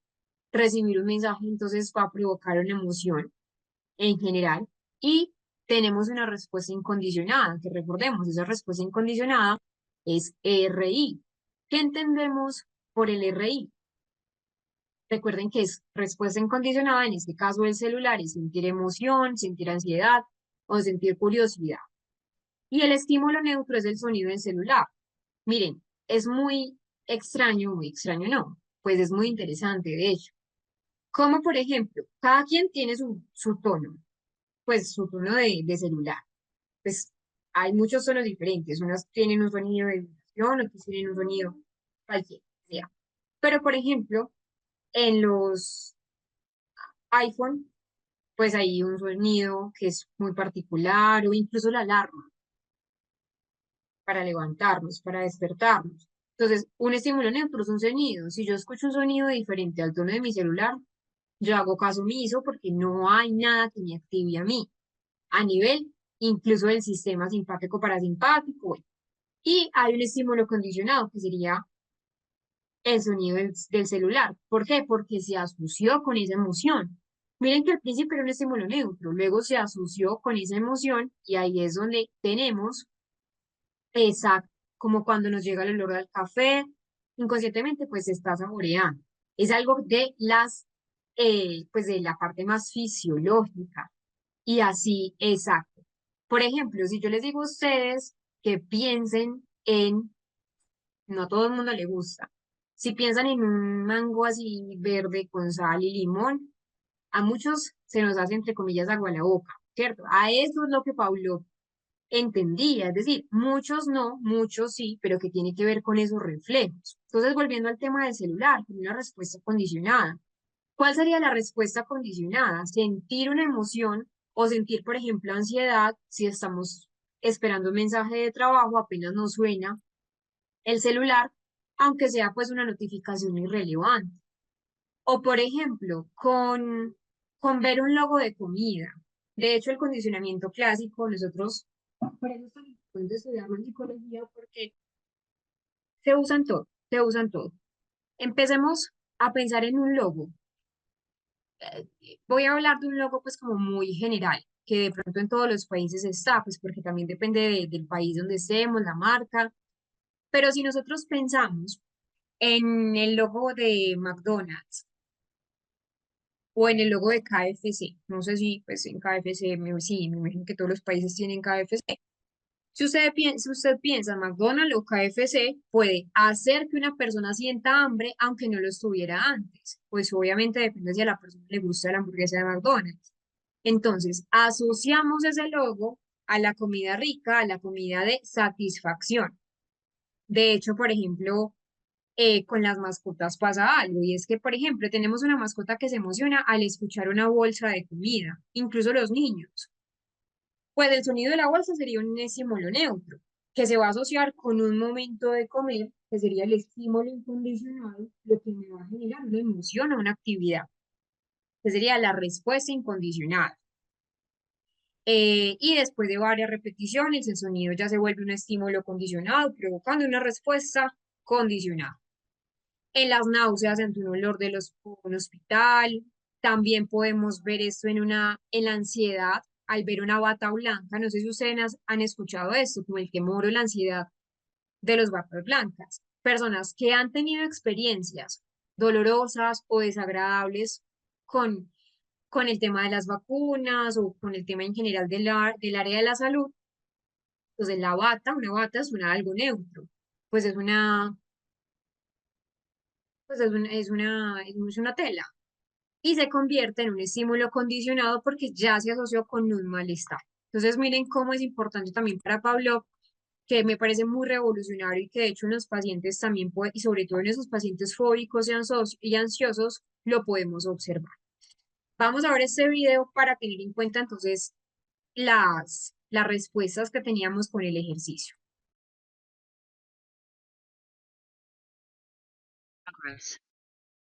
recibir un mensaje entonces va a provocar una emoción en general y tenemos una respuesta incondicionada, que recordemos, esa respuesta incondicionada es RI. ¿Qué entendemos por el RI? Recuerden que es respuesta incondicionada, en este caso del celular, es sentir emoción, sentir ansiedad o sentir curiosidad. Y el estímulo neutro es el sonido del celular. Miren, es muy extraño no, pues es muy interesante, de hecho. Como por ejemplo, cada quien tiene su tono, pues su tono de celular. Pues hay muchos tonos diferentes. Unas tienen un sonido de vibración, otros tienen un sonido cualquiera. Sea. Pero, por ejemplo, en los iPhone, pues hay un sonido que es muy particular o incluso la alarma para levantarnos, para despertarnos. Entonces, un estímulo neutro es un sonido. Si yo escucho un sonido diferente al tono de mi celular, yo hago caso omiso porque no hay nada que me active a mí, a nivel incluso del sistema simpático parasimpático. Bueno, y hay un estímulo condicionado, que sería el sonido del celular. ¿Por qué? Porque se asoció con esa emoción. Miren que al principio era un estímulo neutro, luego se asoció con esa emoción y ahí es donde tenemos esa, como cuando nos llega el olor al café, inconscientemente pues se está saboreando. Es algo de pues de la parte más fisiológica y así, exacto. Por ejemplo, si yo les digo a ustedes que piensen en no a todo el mundo le gusta. Si piensan en un mango así verde con sal y limón, a muchos se nos hace entre comillas agua la boca, ¿cierto? A eso es lo que Pablo entendía, es decir, muchos no, muchos sí, pero que tiene que ver con esos reflejos. Entonces, volviendo al tema del celular, con una respuesta condicionada. ¿Cuál sería la respuesta condicionada? Sentir una emoción o sentir, por ejemplo, ansiedad si estamos esperando un mensaje de trabajo, apenas nos suena el celular, aunque sea pues una notificación irrelevante. O por ejemplo, con ver un logo de comida. De hecho, el condicionamiento clásico, nosotros, por eso es tan importante estudiarlo en psicología, porque se usan todo, se usan todo. Empecemos a pensar en un logo. Voy a hablar de un logo pues como muy general, que de pronto en todos los países está, pues porque también depende del país donde estemos, la marca. Pero si nosotros pensamos en el logo de McDonald's o en el logo de KFC. No sé si pues en KFC, sí, me imagino que todos los países tienen KFC. Si usted piensa en McDonald's o KFC, puede hacer que una persona sienta hambre aunque no lo estuviera antes. Pues obviamente depende si a la persona le gusta la hamburguesa de McDonald's. Entonces, asociamos ese logo a la comida rica, a la comida de satisfacción. De hecho, por ejemplo, con las mascotas pasa algo, y es que, por ejemplo, tenemos una mascota que se emociona al escuchar una bolsa de comida, incluso los niños. Pues el sonido de la bolsa sería un estímulo neutro, que se va a asociar con un momento de comer, que sería el estímulo incondicional, lo que me va a generar una emoción o una actividad, que sería la respuesta incondicional. Y después de varias repeticiones, el sonido ya se vuelve un estímulo condicionado, provocando una respuesta condicionada. En las náuseas, ante un olor de un hospital, también podemos ver esto en la ansiedad, al ver una bata blanca. No sé si ustedes han escuchado esto, como el temor o la ansiedad de los batas blancas. Personas que han tenido experiencias dolorosas o desagradables con con el tema de las vacunas o con el tema en general del área de la salud, entonces una bata es algo neutro, pues es una tela y se convierte en un estímulo condicionado porque ya se asoció con un malestar. Entonces miren cómo es importante también para Pablo, que me parece muy revolucionario y que de hecho en los pacientes también puede, y sobre todo en esos pacientes fóbicos y ansiosos, lo podemos observar. Vamos a ver este video para tener en cuenta entonces las respuestas que teníamos con el ejercicio.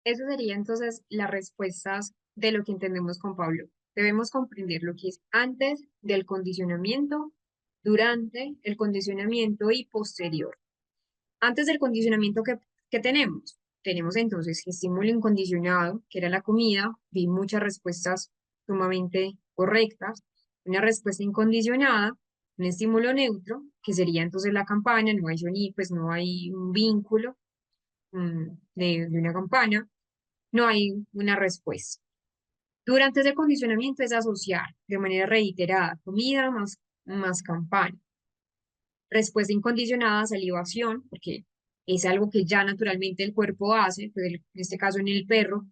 Eso sería entonces las respuestas de lo que entendemos con Pablo. Debemos comprender lo que es antes del condicionamiento, durante el condicionamiento y posterior. Antes del condicionamiento que tenemos, tenemos entonces estímulo incondicionado, que era la comida, vi muchas respuestas sumamente correctas, una respuesta incondicionada, un estímulo neutro, que sería entonces la campana, no hay sonido, pues no hay un vínculo de una campana, no hay una respuesta. Durante ese condicionamiento es asociar de manera reiterada comida más campana. Respuesta incondicionada, salivación, porque es algo que ya naturalmente el cuerpo hace, pues en este caso en el perro.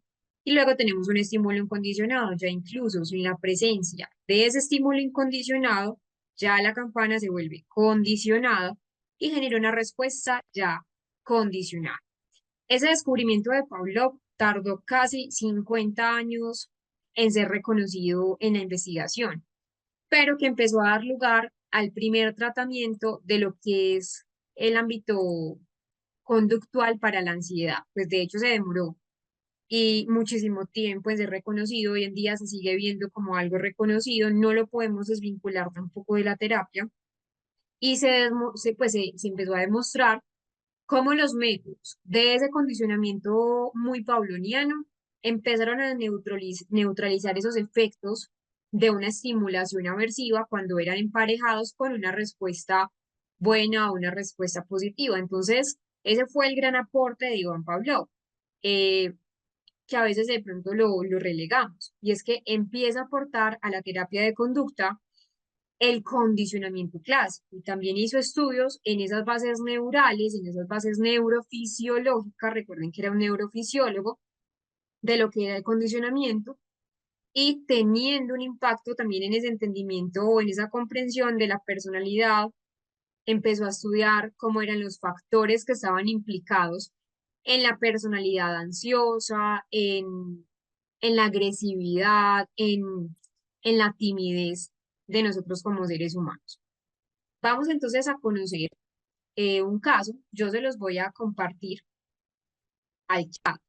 Y luego tenemos un estímulo incondicionado, ya incluso sin la presencia de ese estímulo incondicionado, ya la campana se vuelve condicionada y genera una respuesta ya condicionada. Ese descubrimiento de Pavlov tardó casi 50 años en ser reconocido en la investigación, pero que empezó a dar lugar al primer tratamiento de lo que es el ámbito conductual para la ansiedad. Pues de hecho se demoró y muchísimo tiempo en ser reconocido. Hoy en día se sigue viendo como algo reconocido, no lo podemos desvincular tampoco de la terapia y se empezó a demostrar cómo los métodos de ese condicionamiento muy pauloniano empezaron a neutralizar esos efectos de una estimulación aversiva cuando eran emparejados con una respuesta buena o una respuesta positiva. Entonces, ese fue el gran aporte de Iván Pavlov, eh, que a veces de pronto lo relegamos, y es que empieza a aportar a la terapia de conducta el condicionamiento clásico y también hizo estudios en esas bases neurales, en esas bases neurofisiológicas, recuerden que era un neurofisiólogo, de lo que era el condicionamiento y teniendo un impacto también en ese entendimiento o en esa comprensión de la personalidad, empezó a estudiar cómo eran los factores que estaban implicados en la personalidad ansiosa, en la agresividad, en la timidez de nosotros como seres humanos. Vamos entonces a conocer un caso. Yo se los voy a compartir al chat.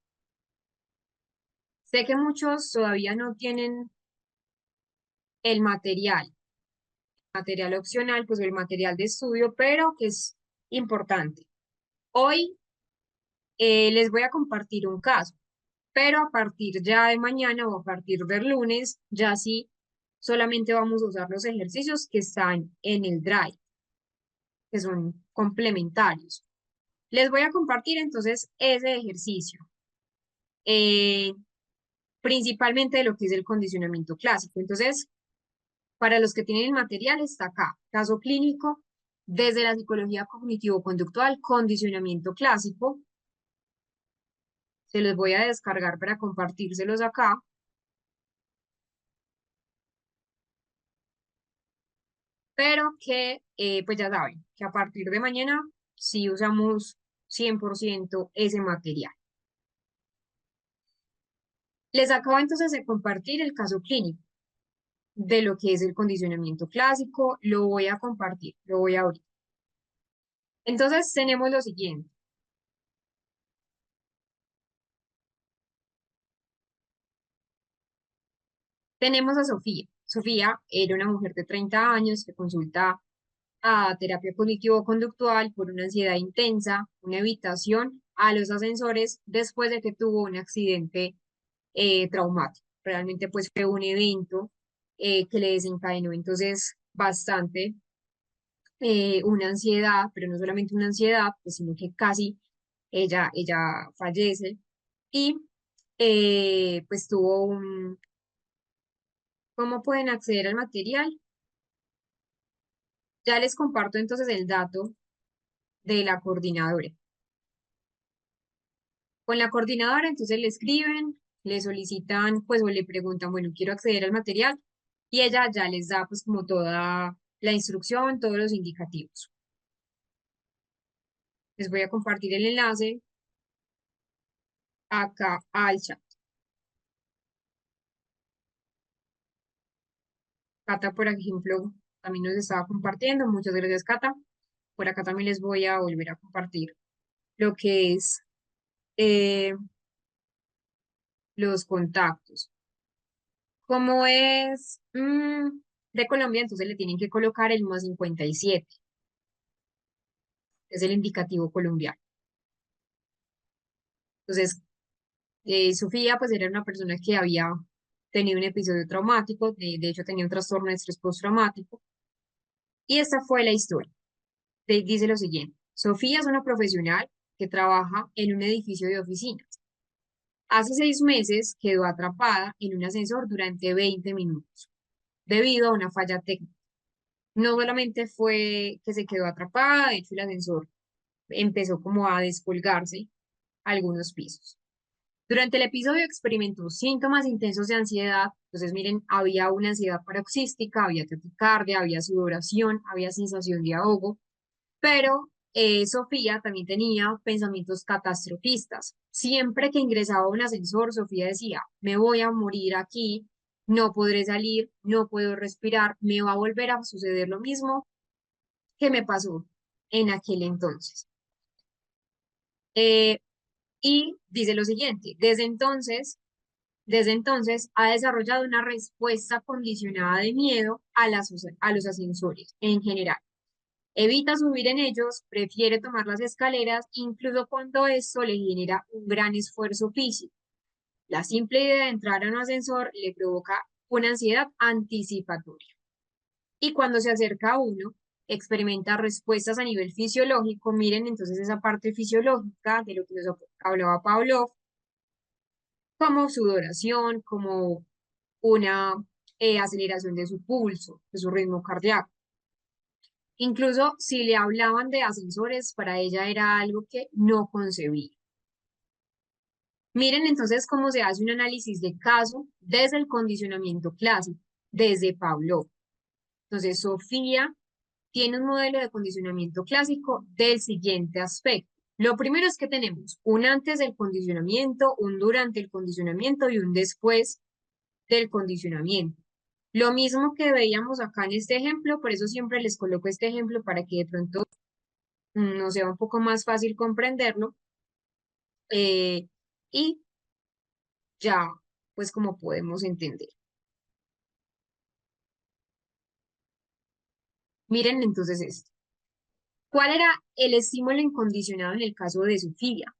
Sé que muchos todavía no tienen el material opcional, pues el material de estudio, pero que es importante. Hoy les voy a compartir un caso, pero a partir ya de mañana o a partir del lunes, ya sí, solamente vamos a usar los ejercicios que están en el Drive, que son complementarios. Les voy a compartir entonces ese ejercicio, eh, principalmente de lo que es el condicionamiento clásico. Entonces, para los que tienen el material, está acá, caso clínico, desde la psicología cognitivo-conductual, condicionamiento clásico. Se los voy a descargar para compartírselos acá, pero que, pues ya saben, que a partir de mañana sí usamos 100% ese material. Les acabo entonces de compartir el caso clínico de lo que es el condicionamiento clásico. Lo voy a compartir, lo voy a abrir. Entonces tenemos lo siguiente. Tenemos a Sofía. Sofía era una mujer de 30 años que consulta a terapia cognitivo-conductual por una ansiedad intensa, una evitación a los ascensores después de que tuvo un accidente traumático. Realmente pues fue un evento que le desencadenó entonces bastante una ansiedad, pero no solamente una ansiedad, pues, sino que casi ella fallece y pues tuvo un... ¿Cómo pueden acceder al material? Ya les comparto entonces el dato de la coordinadora. Con la coordinadora entonces le escriben, le solicitan, pues o le preguntan, bueno, quiero acceder al material y ella ya les da pues como toda la instrucción, todos los indicativos. Les voy a compartir el enlace acá al chat. Cata, por ejemplo, también nos estaba compartiendo. Muchas gracias, Cata. Por acá también les voy a volver a compartir lo que es eh, los contactos. Como es de Colombia, entonces le tienen que colocar el +57, que es el indicativo colombiano. Entonces, Sofía, pues era una persona que había tenido un episodio traumático, de hecho tenía un trastorno de estrés postraumático, y esta fue la historia. Dice lo siguiente: Sofía es una profesional que trabaja en un edificio de oficinas. Hace 6 meses quedó atrapada en un ascensor durante 20 minutos debido a una falla técnica. No solamente fue que se quedó atrapada, de hecho el ascensor empezó como a descolgarse algunos pisos. Durante el episodio experimentó síntomas intensos de ansiedad. Entonces, miren, había una ansiedad paroxística, había taquicardia, había sudoración, había sensación de ahogo, pero Sofía también tenía pensamientos catastrofistas. Siempre que ingresaba a un ascensor, Sofía decía, me voy a morir aquí, no podré salir, no puedo respirar, me va a volver a suceder lo mismo que me pasó en aquel entonces. Eh, y dice lo siguiente: desde entonces ha desarrollado una respuesta condicionada de miedo a los ascensores en general. Evita subir en ellos, prefiere tomar las escaleras, incluso cuando esto le genera un gran esfuerzo físico. La simple idea de entrar a un ascensor le provoca una ansiedad anticipatoria. Y cuando se acerca a uno, experimenta respuestas a nivel fisiológico. Miren entonces esa parte fisiológica de lo que nos hablaba Pavlov, como sudoración, como una aceleración de su pulso, de su ritmo cardíaco. Incluso si le hablaban de ascensores, para ella era algo que no concebía. Miren entonces cómo se hace un análisis de caso desde el condicionamiento clásico, desde Pavlov. Entonces, Sofía tiene un modelo de condicionamiento clásico del siguiente aspecto. Lo primero es que tenemos un antes del condicionamiento, un durante el condicionamiento y un después del condicionamiento. Lo mismo que veíamos acá en este ejemplo, por eso siempre les coloco este ejemplo para que de pronto nos sea un poco más fácil comprenderlo, eh, y ya, pues como podemos entender. Miren entonces esto. ¿Cuál era el estímulo incondicionado en el caso de Sofía?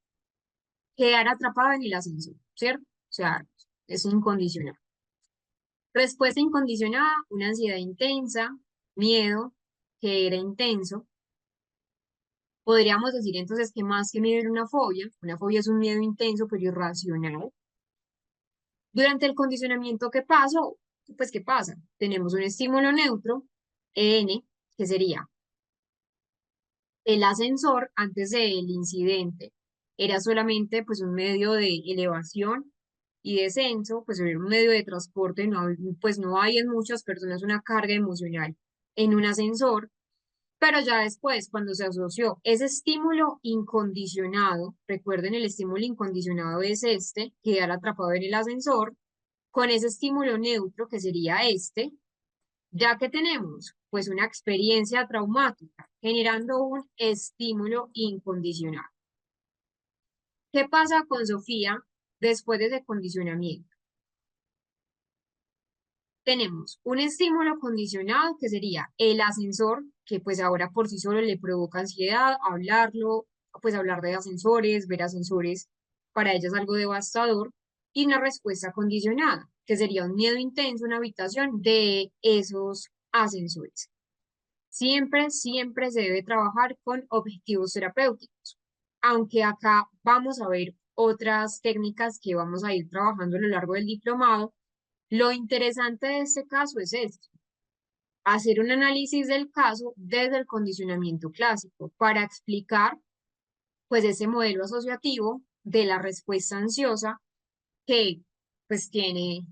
Quedar atrapada en el ascensor, ¿cierto? O sea, es incondicional. Respuesta incondicionada: una ansiedad intensa, miedo, que era intenso. Podríamos decir entonces que más que miedo era una fobia es un miedo intenso pero irracional. Durante el condicionamiento, ¿qué pasó? Pues, ¿qué pasa? Tenemos un estímulo neutro, N, que sería el ascensor antes del incidente. Era solamente pues un medio de elevación y descenso, pues era un medio de transporte, pues no hay en muchas personas una carga emocional en un ascensor, pero ya después, cuando se asoció ese estímulo incondicionado, recuerden el estímulo incondicionado es este, quedar atrapado en el ascensor, con ese estímulo neutro que sería este, ya que tenemos pues una experiencia traumática generando un estímulo incondicional. ¿Qué pasa con Sofía después de ese condicionamiento? Tenemos un estímulo condicionado que sería el ascensor, que pues ahora por sí solo le provoca ansiedad, hablarlo, pues hablar de ascensores, ver ascensores, para ella es algo devastador, y una respuesta condicionada, que sería un miedo intenso en una habitación de esos ascensores. Siempre, siempre se debe trabajar con objetivos terapéuticos, aunque acá vamos a ver otras técnicas que vamos a ir trabajando a lo largo del diplomado. Lo interesante de este caso es esto, hacer un análisis del caso desde el condicionamiento clásico para explicar pues ese modelo asociativo de la respuesta ansiosa que pues tiene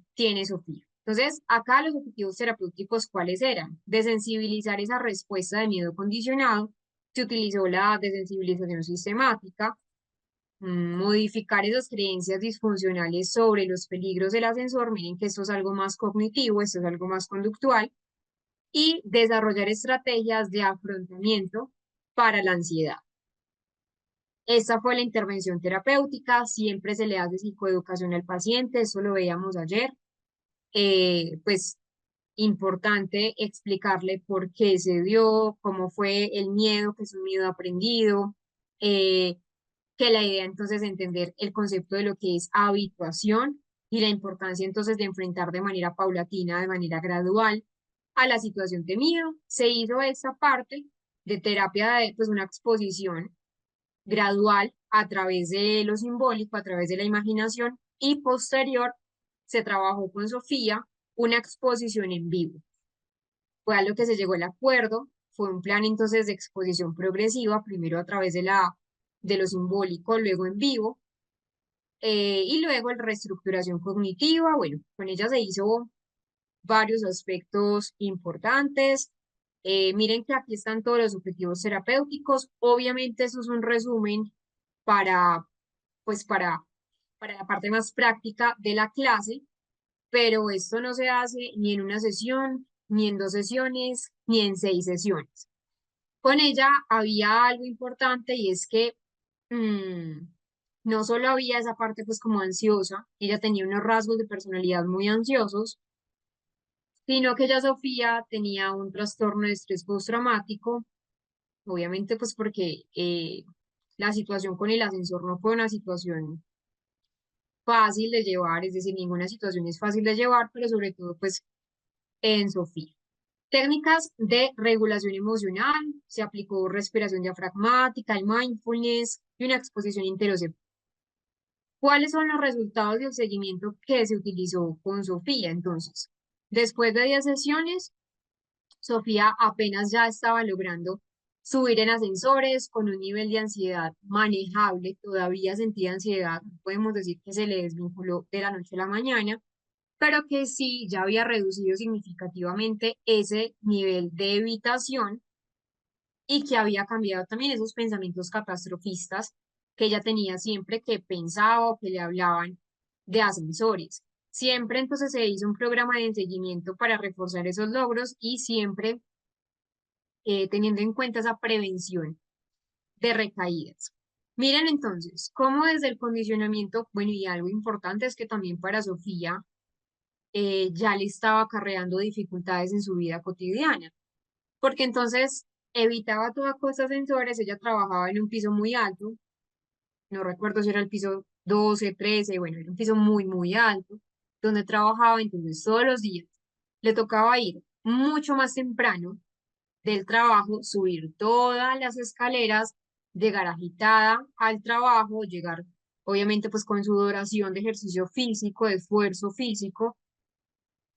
Sofía. Entonces, acá los objetivos terapéuticos, ¿cuáles eran? Desensibilizar esa respuesta de miedo condicionado. Se utilizó la desensibilización sistemática, modificar esas creencias disfuncionales sobre los peligros del ascensor. Miren que esto es algo más cognitivo, esto es algo más conductivo, y desarrollar estrategias de afrontamiento para la ansiedad. Esta fue la intervención terapéutica, siempre se le hace psicoeducación al paciente, eso lo veíamos ayer. Pues importante explicarle por qué se dio, cómo fue el miedo, que es un miedo aprendido, eh, que la idea entonces es entender el concepto de lo que es habituación y la importancia entonces de enfrentar de manera paulatina, de manera gradual a la situación de miedo. Se hizo esta parte de terapia de pues una exposición gradual a través de lo simbólico, a través de la imaginación y posterior se trabajó con Sofía una exposición en vivo. Fue a lo que se llegó el acuerdo, fue un plan entonces de exposición progresiva, primero a través de lo simbólico, luego en vivo, y luego la reestructuración cognitiva. Bueno, con ella se hizo varios aspectos importantes. Miren que aquí están todos los objetivos terapéuticos. Obviamente eso es un resumen para, pues para la parte más práctica de la clase, pero esto no se hace ni en una sesión, ni en dos sesiones, ni en seis sesiones. Con ella había algo importante y es que mm, no solo había esa parte pues como ansiosa, ella tenía unos rasgos de personalidad muy ansiosos, sino que ella, Sofía, tenía un trastorno de estrés postraumático, obviamente pues porque la situación con el ascensor no fue una situación fácil de llevar, es decir, ninguna situación es fácil de llevar, pero sobre todo pues en Sofía. Técnicas de regulación emocional, se aplicó respiración diafragmática, el mindfulness y una exposición interoceptiva. ¿Cuáles son los resultados y el seguimiento que se utilizó con Sofía? Entonces, después de 10 sesiones, Sofía apenas ya estaba logrando subir en ascensores con un nivel de ansiedad manejable, todavía sentía ansiedad, no podemos decir que se le desvinculó de la noche a la mañana, pero que sí ya había reducido significativamente ese nivel de evitación y que había cambiado también esos pensamientos catastrofistas que ella tenía siempre que pensaba o que le hablaban de ascensores. Siempre entonces se hizo un programa de seguimiento para reforzar esos logros y siempre teniendo en cuenta esa prevención de recaídas. Miren entonces, cómo desde el condicionamiento, bueno, y algo importante es que también para Sofía ya le estaba acarreando dificultades en su vida cotidiana, porque entonces evitaba a toda costa ascensores, ella trabajaba en un piso muy alto, no recuerdo si era el piso 12, 13, bueno, era un piso muy, muy alto, donde trabajaba, entonces todos los días le tocaba ir mucho más temprano del trabajo, subir todas las escaleras llegar agitada al trabajo, llegar obviamente pues con sudoración de ejercicio físico, de esfuerzo físico,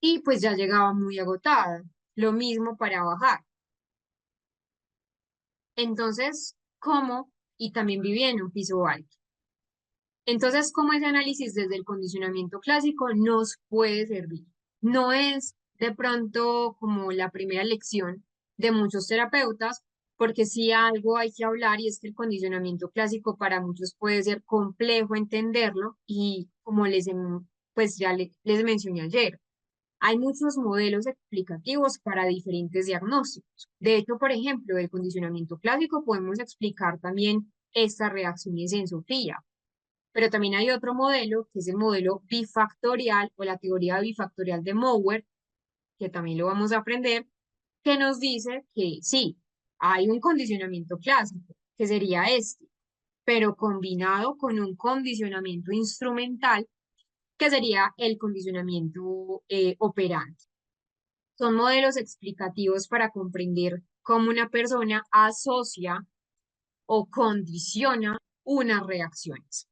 y pues ya llegaba muy agotada. Lo mismo para bajar. Entonces, ¿cómo? Y también vivía en un piso alto. Entonces, ¿cómo ese análisis desde el condicionamiento clásico nos puede servir? No es de pronto como la primera lección de muchos terapeutas, porque sí algo hay que hablar y es que el condicionamiento clásico para muchos puede ser complejo entenderlo y como pues ya les mencioné ayer, hay muchos modelos explicativos para diferentes diagnósticos. De hecho, por ejemplo, del condicionamiento clásico podemos explicar también estas reacciones en Sofía, pero también hay otro modelo, que es el modelo bifactorial o la teoría bifactorial de Mower, que también lo vamos a aprender, que nos dice que sí, hay un condicionamiento clásico, que sería este, pero combinado con un condicionamiento instrumental, que sería el condicionamiento operante. Son modelos explicativos para comprender cómo una persona asocia o condiciona unas reacciones.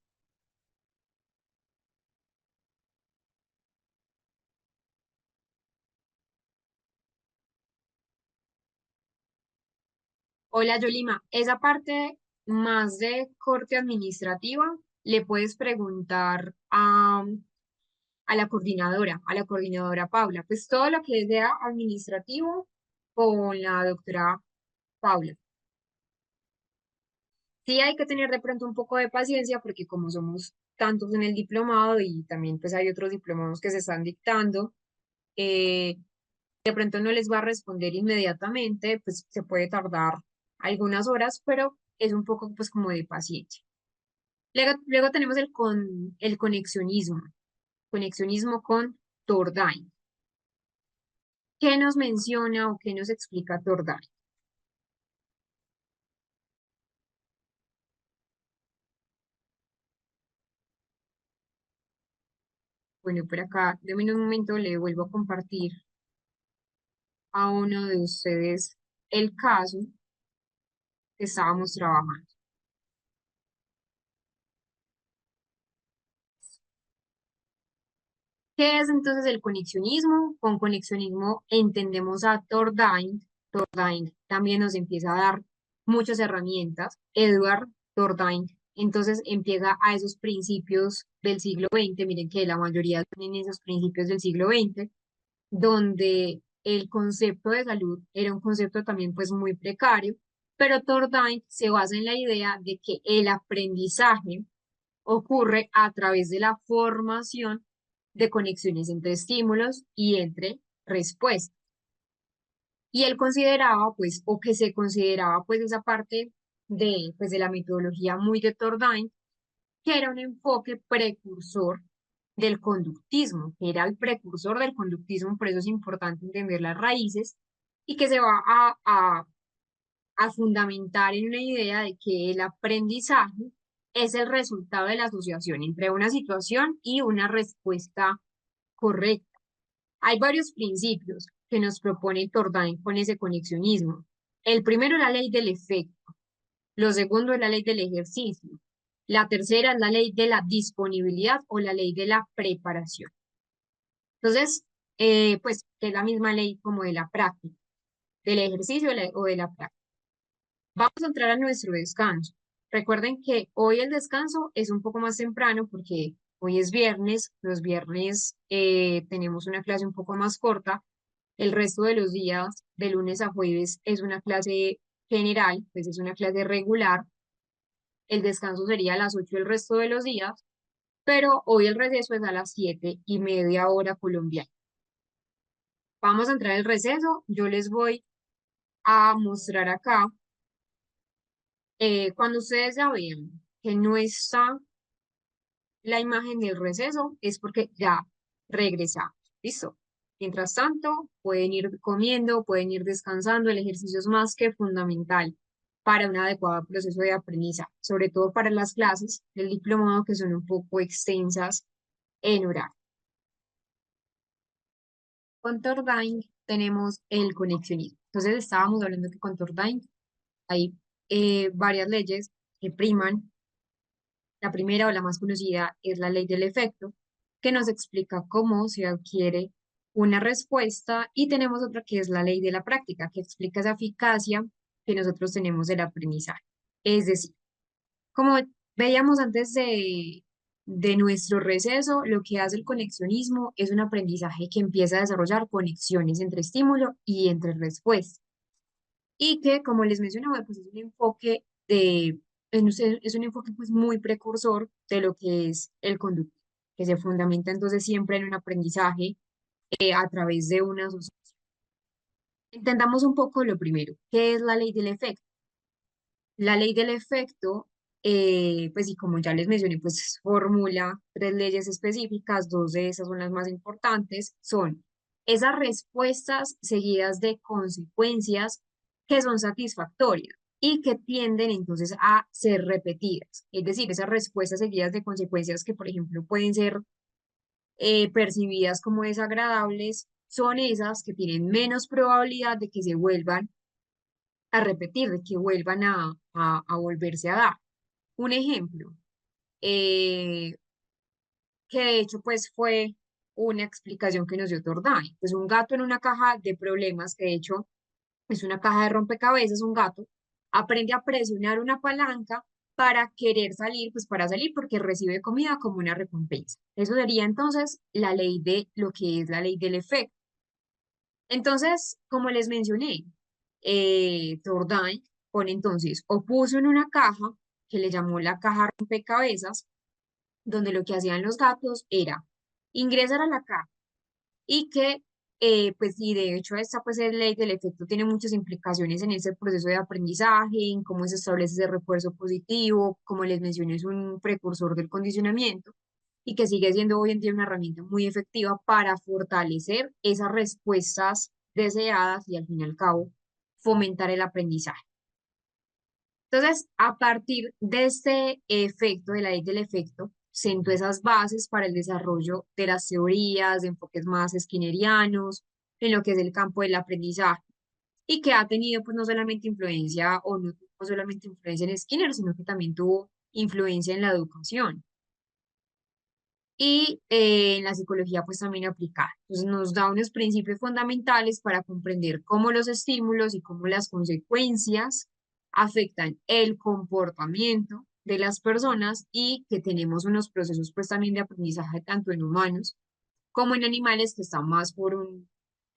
Hola, Yolima. Esa parte más de corte administrativa le puedes preguntar a la coordinadora Paula. Pues todo lo que sea administrativo con la doctora Paula. Sí hay que tener de pronto un poco de paciencia porque como somos tantos en el diplomado y también pues hay otros diplomados que se están dictando, eh, de pronto no les va a responder inmediatamente, pues se puede tardar algunas horas, pero es un poco pues como de paciencia. Luego tenemos el conexionismo con Tordain. ¿Qué nos menciona o qué nos explica Tordain? Bueno, por acá, de un momento le vuelvo a compartir a uno de ustedes el caso que estábamos trabajando. ¿Qué es entonces el conexionismo? Con conexionismo entendemos a Tordain. Tordain también nos empieza a dar muchas herramientas. Edward Tordain entonces empieza a esos principios del siglo XX, miren que la mayoría tienen esos principios del siglo XX, donde el concepto de salud era un concepto también pues muy precario, pero Tordain se basa en la idea de que el aprendizaje ocurre a través de la formación de conexiones entre estímulos y entre respuestas. Y él consideraba, pues, o que se consideraba, pues, esa parte pues, de la metodología muy de Tordain, que era un enfoque precursor del conductismo, que era el precursor del conductismo, por eso es importante entender las raíces, y que se va a fundamentar en una idea de que el aprendizaje es el resultado de la asociación entre una situación y una respuesta correcta. Hay varios principios que nos propone Tordain con ese conexionismo. El primero es la ley del efecto, lo segundo es la ley del ejercicio, la tercera es la ley de la disponibilidad o la ley de la preparación. Entonces, pues que es la misma ley como de la práctica, del ejercicio o de la práctica. Vamos a entrar a nuestro descanso. Recuerden que hoy el descanso es un poco más temprano porque hoy es viernes. Los viernes tenemos una clase un poco más corta. El resto de los días, de lunes a jueves, es una clase general, pues es una clase regular. El descanso sería a las 8 el resto de los días, pero hoy el receso es a las 7:30 hora colombiana. Vamos a entrar al receso. Yo les voy a mostrar acá. Cuando ustedes ya vean que no está la imagen del receso, es porque ya regresamos. ¿Listo? Mientras tanto, pueden ir comiendo, pueden ir descansando. El ejercicio es más que fundamental para un adecuado proceso de aprendizaje, sobre todo para las clases del diplomado que son un poco extensas en horario. Con Tordain tenemos el conexionismo. Entonces estábamos hablando que con Tordain hay varias leyes que priman. La primera o la más conocida es la ley del efecto, que nos explica cómo se adquiere una respuesta, y tenemos otra que es la ley de la práctica, que explica esa eficacia que nosotros tenemos del aprendizaje. Es decir, como veíamos antes de nuestro receso, lo que hace el conexionismo es un aprendizaje que empieza a desarrollar conexiones entre estímulo y entre respuesta. Y que, como les mencionaba, pues es un enfoque es un enfoque pues muy precursor de lo que es el conducto, que se fundamenta entonces siempre en un aprendizaje a través de una asociación. Entendamos un poco lo primero, ¿qué es la ley del efecto? La ley del efecto, pues y como ya les mencioné, pues formula tres leyes específicas, dos de esas son las más importantes, son esas respuestas seguidas de consecuencias que son satisfactorias y que tienden entonces a ser repetidas. Es decir, esas respuestas seguidas de consecuencias que, por ejemplo, pueden ser percibidas como desagradables, son esas que tienen menos probabilidad de que se vuelvan a repetir, de que vuelvan a volverse a dar. Un ejemplo, eh, que de hecho pues fue una explicación que nos dio Tordani, pues un gato en una caja de problemas, que de hecho es una caja de rompecabezas, un gato aprende a presionar una palanca para querer salir, pues para salir porque recibe comida como una recompensa. Eso sería entonces la ley de lo que es la ley del efecto. Entonces, como les mencioné, Tordani pone entonces, o puso en una caja que le llamó la caja rompecabezas, donde lo que hacían los gatos era ingresar a la caja y que, pues, y de hecho esta pues es ley del efecto, tiene muchas implicaciones en ese proceso de aprendizaje, en cómo se establece ese refuerzo positivo, como les mencioné, es un precursor del condicionamiento y que sigue siendo hoy en día una herramienta muy efectiva para fortalecer esas respuestas deseadas y al fin y al cabo fomentar el aprendizaje. Entonces, a partir de este efecto, de la ley del efecto, sentó esas bases para el desarrollo de las teorías, de enfoques más skinnerianos, en lo que es el campo del aprendizaje, y que ha tenido pues no solamente influencia, o no tuvo solamente influencia en Skinner, sino que también tuvo influencia en la educación y en la psicología pues también aplicada. Entonces nos da unos principios fundamentales para comprender cómo los estímulos y cómo las consecuencias afectan el comportamiento de las personas, y que tenemos unos procesos pues también de aprendizaje tanto en humanos como en animales que están más por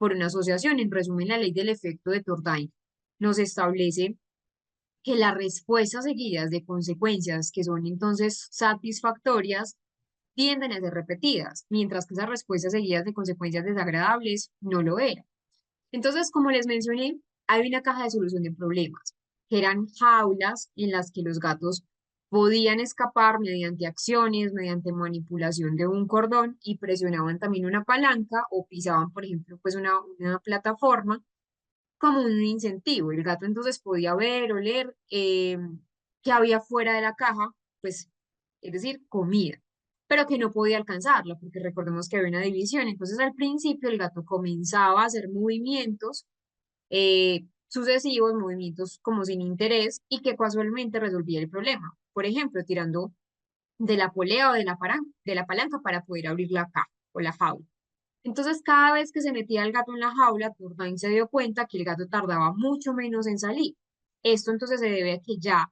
una asociación. En resumen, la ley del efecto de Tordine nos establece que las respuestas seguidas de consecuencias que son entonces satisfactorias tienden a ser repetidas, mientras que esas respuestas seguidas de consecuencias desagradables no lo eran. Entonces, como les mencioné, hay una caja de solución de problemas, que eran jaulas en las que los gatos podían escapar mediante acciones, mediante manipulación de un cordón, y presionaban también una palanca o pisaban, por ejemplo, pues una plataforma como un incentivo. El gato entonces podía ver, oler qué había fuera de la caja, pues, es decir, comida, pero que no podía alcanzarla, porque recordemos que había una división. Entonces, al principio, el gato comenzaba a hacer movimientos sucesivos, movimientos como sin interés, y que casualmente resolvía el problema. Por ejemplo, tirando de la polea o de la palanca para poder abrir la caja o la jaula. Entonces, cada vez que se metía el gato en la jaula, Turdain se dio cuenta que el gato tardaba mucho menos en salir. Esto entonces se debe a que ya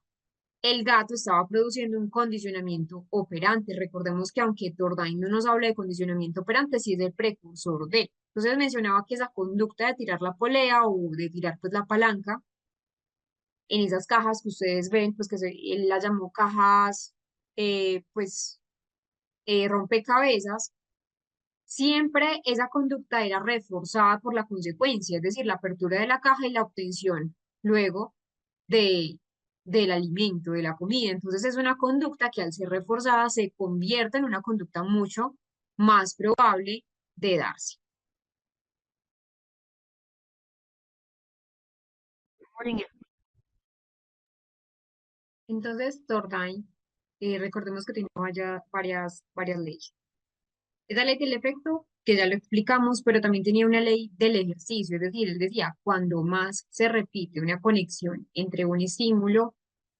el gato estaba produciendo un condicionamiento operante. Recordemos que aunque Turdain no nos habla de condicionamiento operante, sí es el precursor de. Entonces mencionaba que esa conducta de tirar la polea o de tirar pues la palanca en esas cajas que ustedes ven, pues que él las llamó cajas, pues rompecabezas. Siempre esa conducta era reforzada por la consecuencia, es decir, la apertura de la caja y la obtención luego de, del alimento, de la comida. Entonces es una conducta que al ser reforzada se convierte en una conducta mucho más probable de darse. Entonces, Tordine, recordemos que tiene varias leyes. Esa ley del efecto que ya lo explicamos, pero también tenía una ley del ejercicio, es decir, él decía, cuando más se repite una conexión entre un estímulo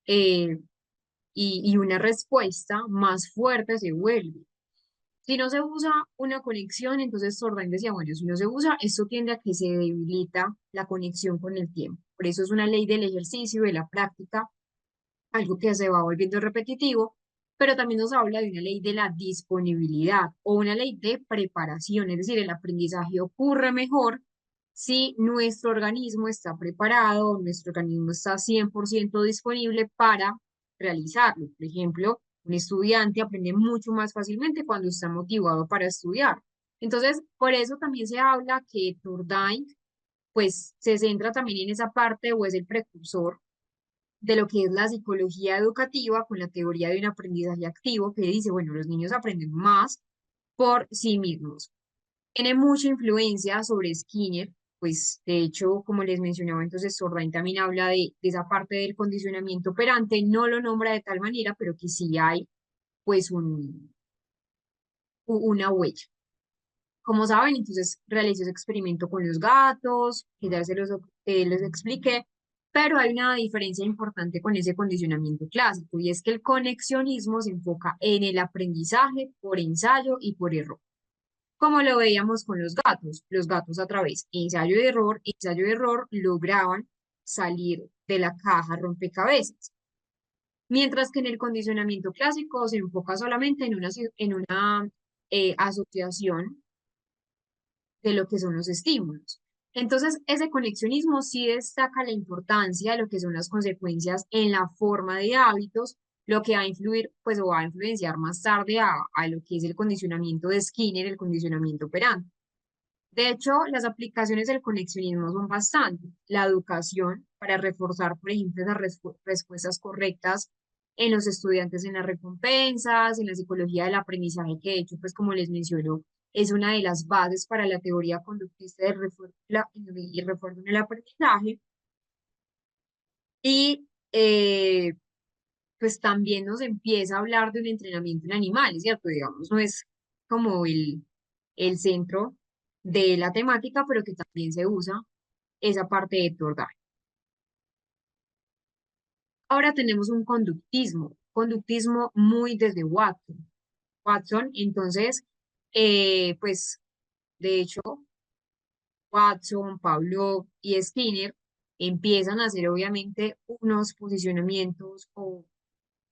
eh, y una respuesta, más fuerte se vuelve. Si no se usa una conexión, entonces Sordain decía, bueno, si no se usa, esto tiende a que se debilita la conexión con el tiempo. Por eso es una ley del ejercicio, de la práctica, algo que se va volviendo repetitivo, pero también nos habla de una ley de la disponibilidad o una ley de preparación, es decir, el aprendizaje ocurre mejor si nuestro organismo está preparado, nuestro organismo está 100% disponible para realizarlo. Por ejemplo, un estudiante aprende mucho más fácilmente cuando está motivado para estudiar. Entonces, por eso también se habla que Turdain, pues, se centra también en esa parte o es el precursor de lo que es la psicología educativa con la teoría de un aprendizaje activo que dice, bueno, los niños aprenden más por sí mismos. Tiene mucha influencia sobre Skinner, pues de hecho, como les mencionaba, entonces Sordain también habla de esa parte del condicionamiento operante, no lo nombra de tal manera, pero que sí hay pues una huella. Como saben, entonces realicé ese experimento con los gatos, que ya les expliqué, pero hay una diferencia importante con ese condicionamiento clásico, y es que el conexionismo se enfoca en el aprendizaje por ensayo y por error. Como lo veíamos con los gatos a través de ensayo y error lograban salir de la caja rompecabezas. Mientras que en el condicionamiento clásico se enfoca solamente en una asociación de lo que son los estímulos. Entonces, ese conexionismo sí destaca la importancia de lo que son las consecuencias en la forma de hábitos, lo que va a influir, pues, o va a influenciar más tarde a lo que es el condicionamiento de Skinner, el condicionamiento operante. De hecho, las aplicaciones del conexionismo son bastante. La educación para reforzar, por ejemplo, las respuestas correctas en los estudiantes en las recompensas, en la psicología del aprendizaje, que de hecho, pues como les menciono, es una de las bases para la teoría conductista del refuerzo y refuerzo en el aprendizaje. Y pues también nos empieza a hablar de un entrenamiento en animales, ¿cierto? Digamos, no es como el centro de la temática, pero que también se usa esa parte de Turkheim. Ahora tenemos un conductismo muy desde Watson. Watson, entonces, pues, de hecho, Watson, Pavlov y Skinner empiezan a hacer obviamente unos posicionamientos o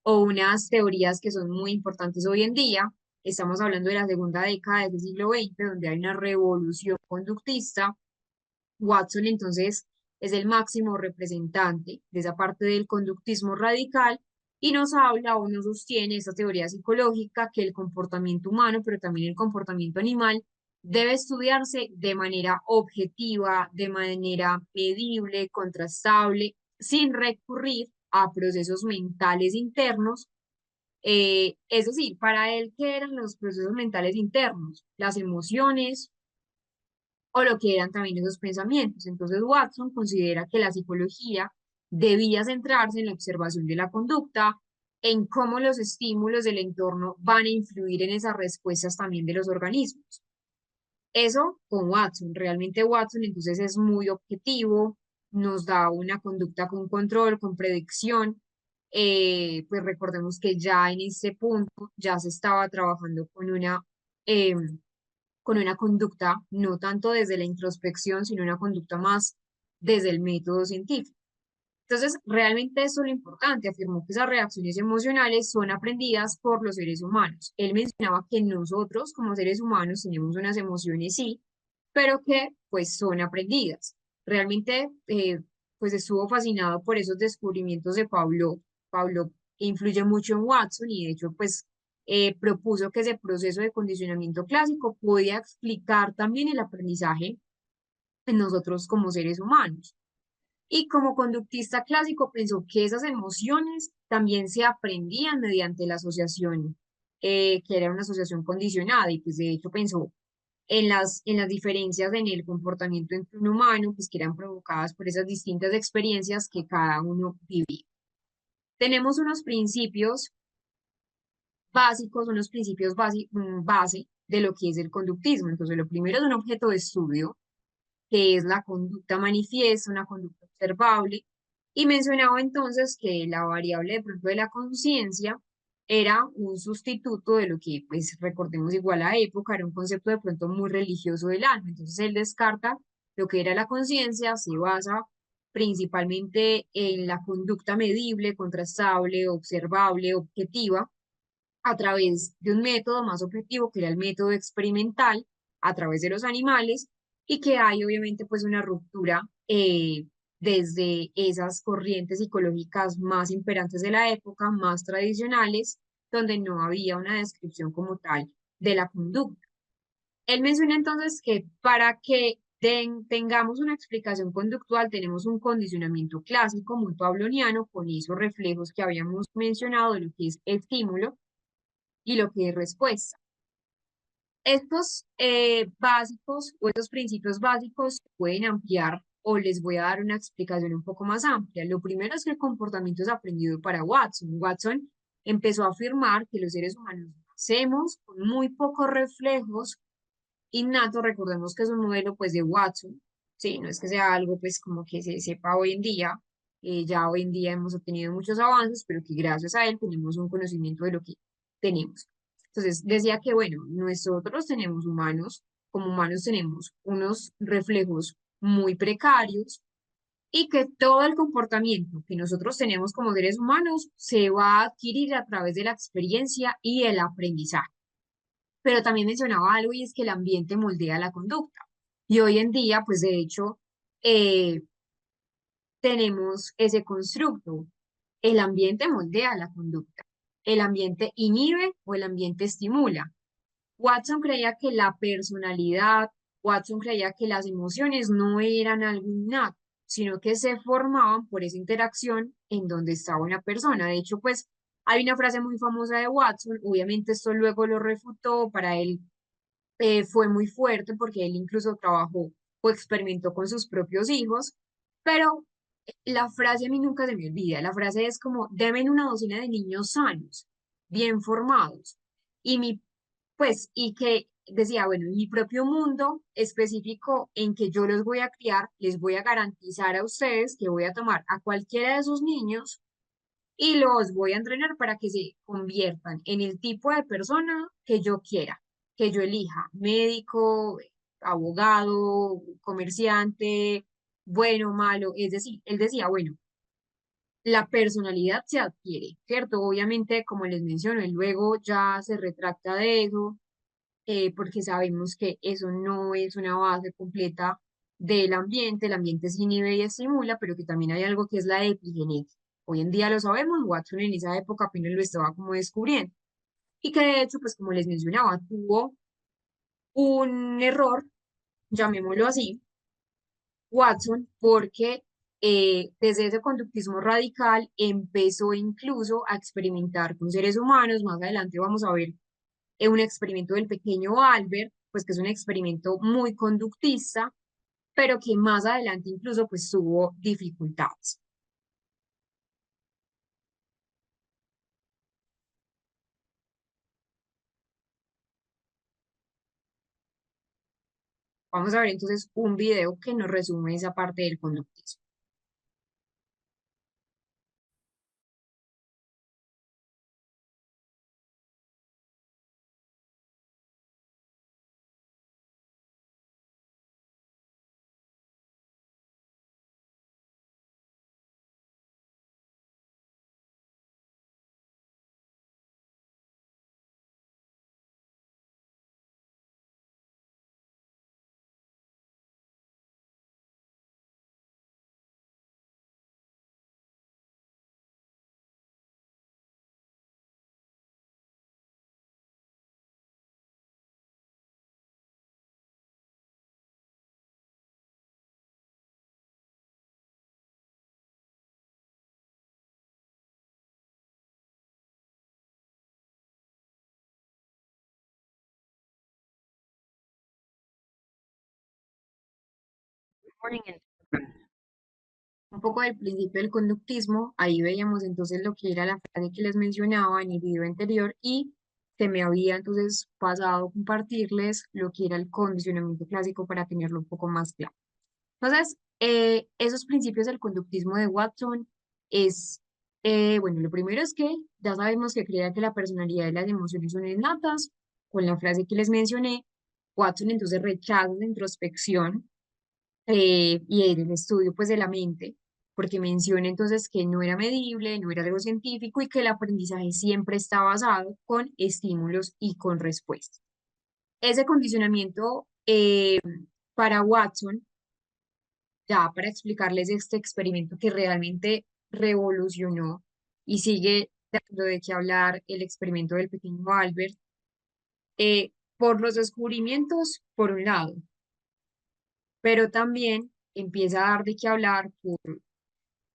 unas teorías que son muy importantes hoy en día. Estamos hablando de la segunda década del siglo XX, donde hay una revolución conductista. Watson entonces es el máximo representante de esa parte del conductismo radical y nos habla o nos sostiene esta teoría psicológica que el comportamiento humano, pero también el comportamiento animal, debe estudiarse de manera objetiva, de manera medible, contrastable, sin recurrir a procesos mentales internos. Es decir, para él, ¿qué eran los procesos mentales internos? Las emociones, o lo que eran también esos pensamientos. Entonces Watson considera que la psicología debía centrarse en la observación de la conducta, en cómo los estímulos del entorno van a influir en esas respuestas también de los organismos. Eso con Watson, realmente Watson entonces es muy objetivo, nos da una conducta con control, con predicción. Pues recordemos que ya en este punto ya se estaba trabajando con una conducta no tanto desde la introspección, sino una conducta más desde el método científico. Entonces, realmente eso es lo importante. Afirmó que esas reacciones emocionales son aprendidas por los seres humanos. Él mencionaba que nosotros como seres humanos tenemos unas emociones, sí, pero que pues son aprendidas. Realmente, pues estuvo fascinado por esos descubrimientos de Pablo. Pablo influye mucho en Watson y de hecho, pues propuso que ese proceso de condicionamiento clásico podía explicar también el aprendizaje en nosotros como seres humanos. Y como conductista clásico pensó que esas emociones también se aprendían mediante la asociación, que era una asociación condicionada, y pues de hecho pensó en las diferencias en el comportamiento entre un humano, pues que eran provocadas por esas distintas experiencias que cada uno vivía. Tenemos unos principios básicos, unos principios base de lo que es el conductismo. Entonces, lo primero es un objeto de estudio, que es la conducta manifiesta, una conducta observable, y mencionaba entonces que la variable de pronto de la conciencia era un sustituto de lo que, pues recordemos igual a la época, era un concepto de pronto muy religioso del alma. Entonces él descarta lo que era la conciencia, se basa principalmente en la conducta medible, contrastable, observable, objetiva, a través de un método más objetivo, que era el método experimental, a través de los animales, y que hay obviamente pues una ruptura desde esas corrientes psicológicas más imperantes de la época, más tradicionales, donde no había una descripción como tal de la conducta. Él menciona entonces que para que tengamos una explicación conductual tenemos un condicionamiento clásico muy pavloniano con esos reflejos que habíamos mencionado de lo que es estímulo y lo que es respuesta. Estos básicos o estos principios básicos se pueden ampliar o les voy a dar una explicación un poco más amplia. Lo primero es que el comportamiento es aprendido para Watson. Watson empezó a afirmar que los seres humanos nacemos con muy pocos reflejos innatos. Recordemos que es un modelo pues de Watson, ¿sí? No es que sea algo pues como que se sepa hoy en día. Ya hoy en día hemos obtenido muchos avances, pero que gracias a él tenemos un conocimiento de lo que tenemos. Entonces, decía que, bueno, nosotros tenemos humanos, como humanos tenemos unos reflejos muy precarios y que todo el comportamiento que nosotros tenemos como seres humanos se va a adquirir a través de la experiencia y el aprendizaje. Pero también mencionaba algo y es que el ambiente moldea la conducta. Y hoy en día, pues de hecho, eh, tenemos ese constructo. El ambiente moldea la conducta. El ambiente inhibe o el ambiente estimula. Watson creía que la personalidad, Watson creía que las emociones no eran algo innato, sino que se formaban por esa interacción en donde estaba una persona. De hecho, pues hay una frase muy famosa de Watson, obviamente esto luego lo refutó, para él fue muy fuerte porque él incluso trabajó o experimentó con sus propios hijos, pero la frase a mí nunca se me olvida. La frase es como, deben una docena de niños sanos, bien formados. Y pues, y que decía, bueno, en mi propio mundo específico en que yo los voy a criar, les voy a garantizar a ustedes que voy a tomar a cualquiera de esos niños y los voy a entrenar para que se conviertan en el tipo de persona que yo quiera, que yo elija, médico, abogado, comerciante, bueno, malo. Es decir, él decía, bueno, la personalidad se adquiere, ¿cierto? Obviamente, como les menciono, él luego ya se retracta de eso, porque sabemos que eso no es una base completa del ambiente. El ambiente se inhibe y estimula, pero que también hay algo que es la epigenética. Hoy en día lo sabemos, Watson en esa época apenas lo estaba como descubriendo. Y que de hecho, pues como les mencionaba, tuvo un error, llamémoslo así, Watson, porque desde ese conductismo radical empezó incluso a experimentar con seres humanos. Más adelante vamos a ver un experimento del pequeño Albert, pues que es un experimento muy conductista, pero que más adelante incluso pues tuvo dificultades. Vamos a ver entonces un video que nos resume esa parte del conductismo. Un poco del principio del conductismo, ahí veíamos entonces lo que era la frase que les mencionaba en el video anterior y se me había entonces pasado a compartirles lo que era el condicionamiento clásico para tenerlo un poco más claro. Entonces, esos principios del conductismo de Watson es, bueno, lo primero es que ya sabemos que crea que la personalidad y las emociones son innatas. Con la frase que les mencioné, Watson entonces rechaza la introspección y el estudio pues de la mente, porque menciona entonces que no era medible, no era algo científico y que el aprendizaje siempre está basado con estímulos y con respuestas. Ese condicionamiento para Watson, ya para explicarles este experimento que realmente revolucionó y sigue dando de qué hablar el experimento del pequeño Albert, por los descubrimientos, por un lado, pero también empieza a dar de qué hablar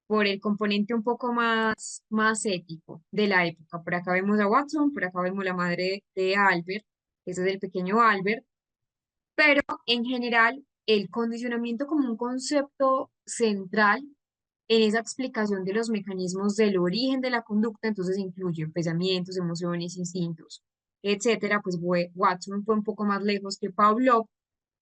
por el componente un poco más ético de la época. Por acá vemos a Watson, por acá vemos la madre de Albert, ese es el pequeño Albert, pero en general el condicionamiento como un concepto central en esa explicación de los mecanismos del origen de la conducta, entonces incluye pensamientos, emociones, instintos, etcétera, pues Watson fue un poco más lejos que Pavlov,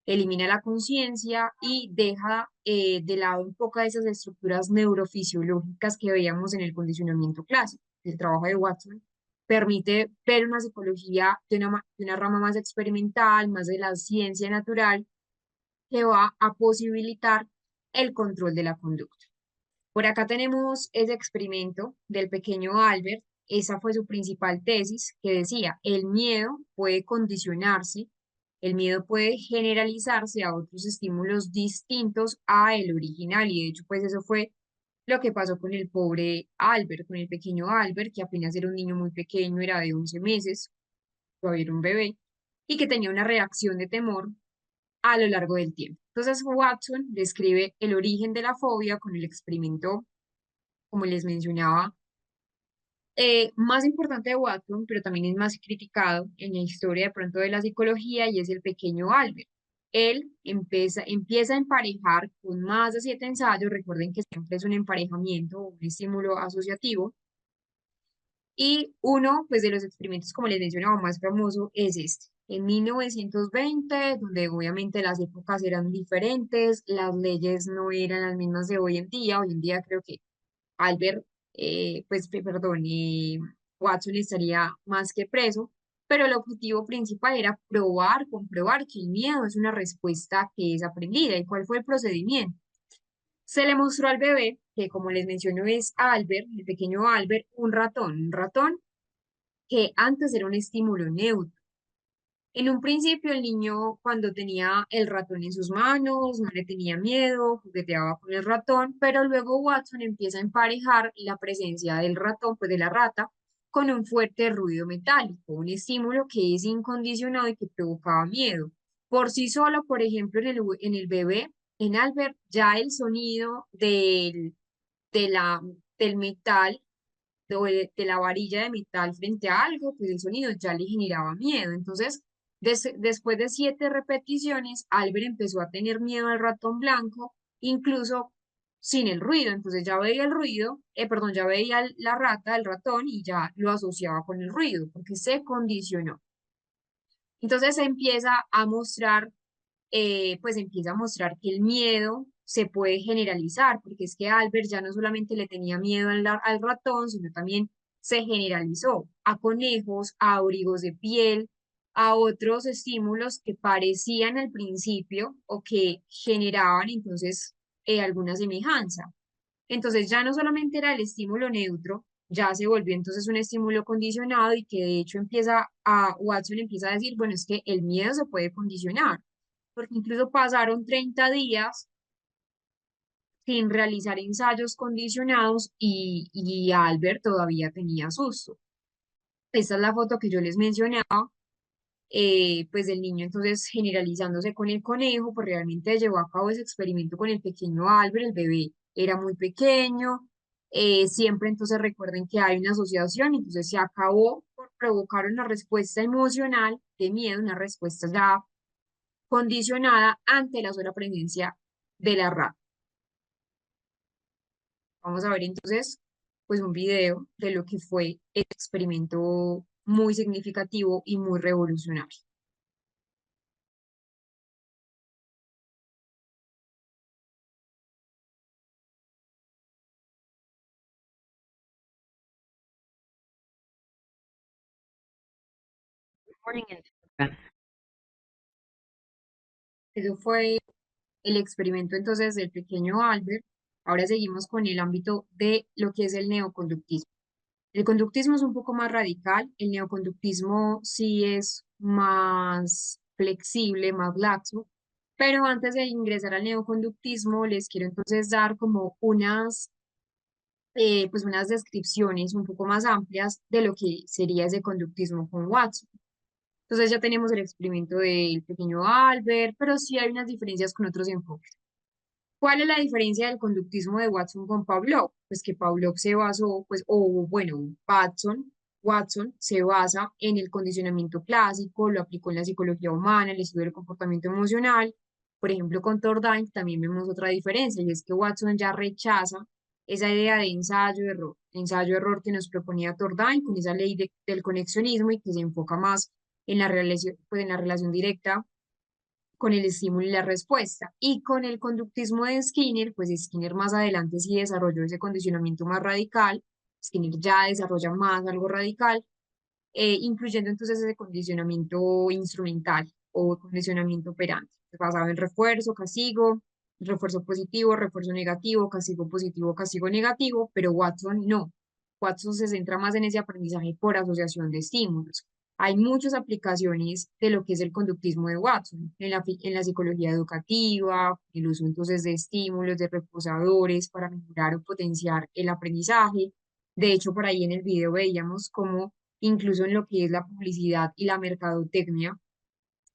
elimina la conciencia y deja de lado un poco de esas estructuras neurofisiológicas que veíamos en el condicionamiento clásico. El trabajo de Watson permite ver una psicología de una rama más experimental, más de la ciencia natural, que va a posibilitar el control de la conducta. Por acá tenemos ese experimento del pequeño Albert. Esa fue su principal tesis, que decía, el miedo puede condicionarse, el miedo puede generalizarse a otros estímulos distintos a el original. Y de hecho, pues eso fue lo que pasó con el pobre Albert, con el pequeño Albert, que apenas era un niño muy pequeño, era de 11 meses, todavía era un bebé, y que tenía una reacción de temor a lo largo del tiempo. Entonces, Watson describe el origen de la fobia con el experimento, como les mencionaba, más importante de Watson, pero también es más criticado en la historia de pronto de la psicología, y es el pequeño Albert. Él empieza a emparejar con más de 7 ensayos. Recuerden que siempre es un emparejamiento, un estímulo asociativo. Y uno, pues, de los experimentos, como les mencionaba, más famoso es este. En 1920, donde obviamente las épocas eran diferentes, las leyes no eran las mismas de hoy en día. Hoy en día creo que Albert, perdón, Watson estaría más que preso, pero el objetivo principal era comprobar que el miedo es una respuesta que es aprendida. ¿Y cuál fue el procedimiento? Se le mostró al bebé, que como les menciono es Albert, el pequeño Albert, un ratón que antes era un estímulo neutro. En un principio el niño cuando tenía el ratón en sus manos no le tenía miedo, jugueteaba con el ratón, pero luego Watson empieza a emparejar la presencia del ratón, pues de la rata, con un fuerte ruido metálico, un estímulo que es incondicionado y que provocaba miedo. Por sí solo, por ejemplo, en el bebé, en Albert, ya el sonido de del metal de la varilla de metal frente a algo, pues el sonido ya le generaba miedo. Entonces, después de 7 repeticiones, Albert empezó a tener miedo al ratón blanco, incluso sin el ruido. Entonces ya veía el ruido, perdón, ya veía la rata, el ratón, y ya lo asociaba con el ruido, porque se condicionó. Entonces se empieza a mostrar, pues empieza a mostrar que el miedo se puede generalizar, porque es que Albert ya no solamente le tenía miedo al ratón, sino también se generalizó a conejos, a abrigos de piel, a otros estímulos que parecían al principio o que generaban entonces alguna semejanza. Entonces ya no solamente era el estímulo neutro, ya se volvió entonces un estímulo condicionado, y que de hecho Watson empieza a decir, bueno, es que el miedo se puede condicionar, porque incluso pasaron 30 días sin realizar ensayos condicionados y Albert todavía tenía susto. Esta es la foto que yo les mencionaba, pues del niño entonces generalizándose con el conejo. Pues realmente llevó a cabo ese experimento con el pequeño Albert, el bebé era muy pequeño. Siempre entonces recuerden que hay una asociación, entonces se acabó por provocar una respuesta emocional de miedo, una respuesta ya condicionada ante la sola presencia de la rata. Vamos a ver entonces pues un video de lo que fue el experimento muy significativo y muy revolucionario. Morning and Eso fue el experimento entonces del pequeño Albert. Ahora seguimos con el ámbito de lo que es el neoconductismo. El conductismo es un poco más radical, el neoconductismo sí es más flexible, más laxo, pero antes de ingresar al neoconductismo les quiero entonces dar como pues unas descripciones un poco más amplias de lo que sería ese conductismo con Watson. Entonces ya tenemos el experimento del pequeño Albert, pero sí hay unas diferencias con otros enfoques. ¿Cuál es la diferencia del conductismo de Watson con Pavlov? Pues que Pavlov se basó, pues, o bueno, Watson se basa en el condicionamiento clásico, lo aplicó en la psicología humana, el estudio del comportamiento emocional. Por ejemplo, con Thorndike también vemos otra diferencia, y es que Watson ya rechaza esa idea de ensayo-error que nos proponía Thorndike con esa ley del conexionismo y que se enfoca más en la relación, pues, en la relación directa con el estímulo y la respuesta. Y con el conductismo de Skinner, pues Skinner más adelante sí desarrolló ese condicionamiento más radical, Skinner ya desarrolla más algo radical, incluyendo entonces ese condicionamiento instrumental o condicionamiento operante, basado en refuerzo positivo, refuerzo negativo, castigo negativo, pero Watson no. Watson se centra más en ese aprendizaje por asociación de estímulos. Hay muchas aplicaciones de lo que es el conductismo de Watson en la psicología educativa, el uso entonces de estímulos, de reforzadores para mejorar o potenciar el aprendizaje. De hecho, por ahí en el video veíamos cómo incluso en lo que es la publicidad y la mercadotecnia,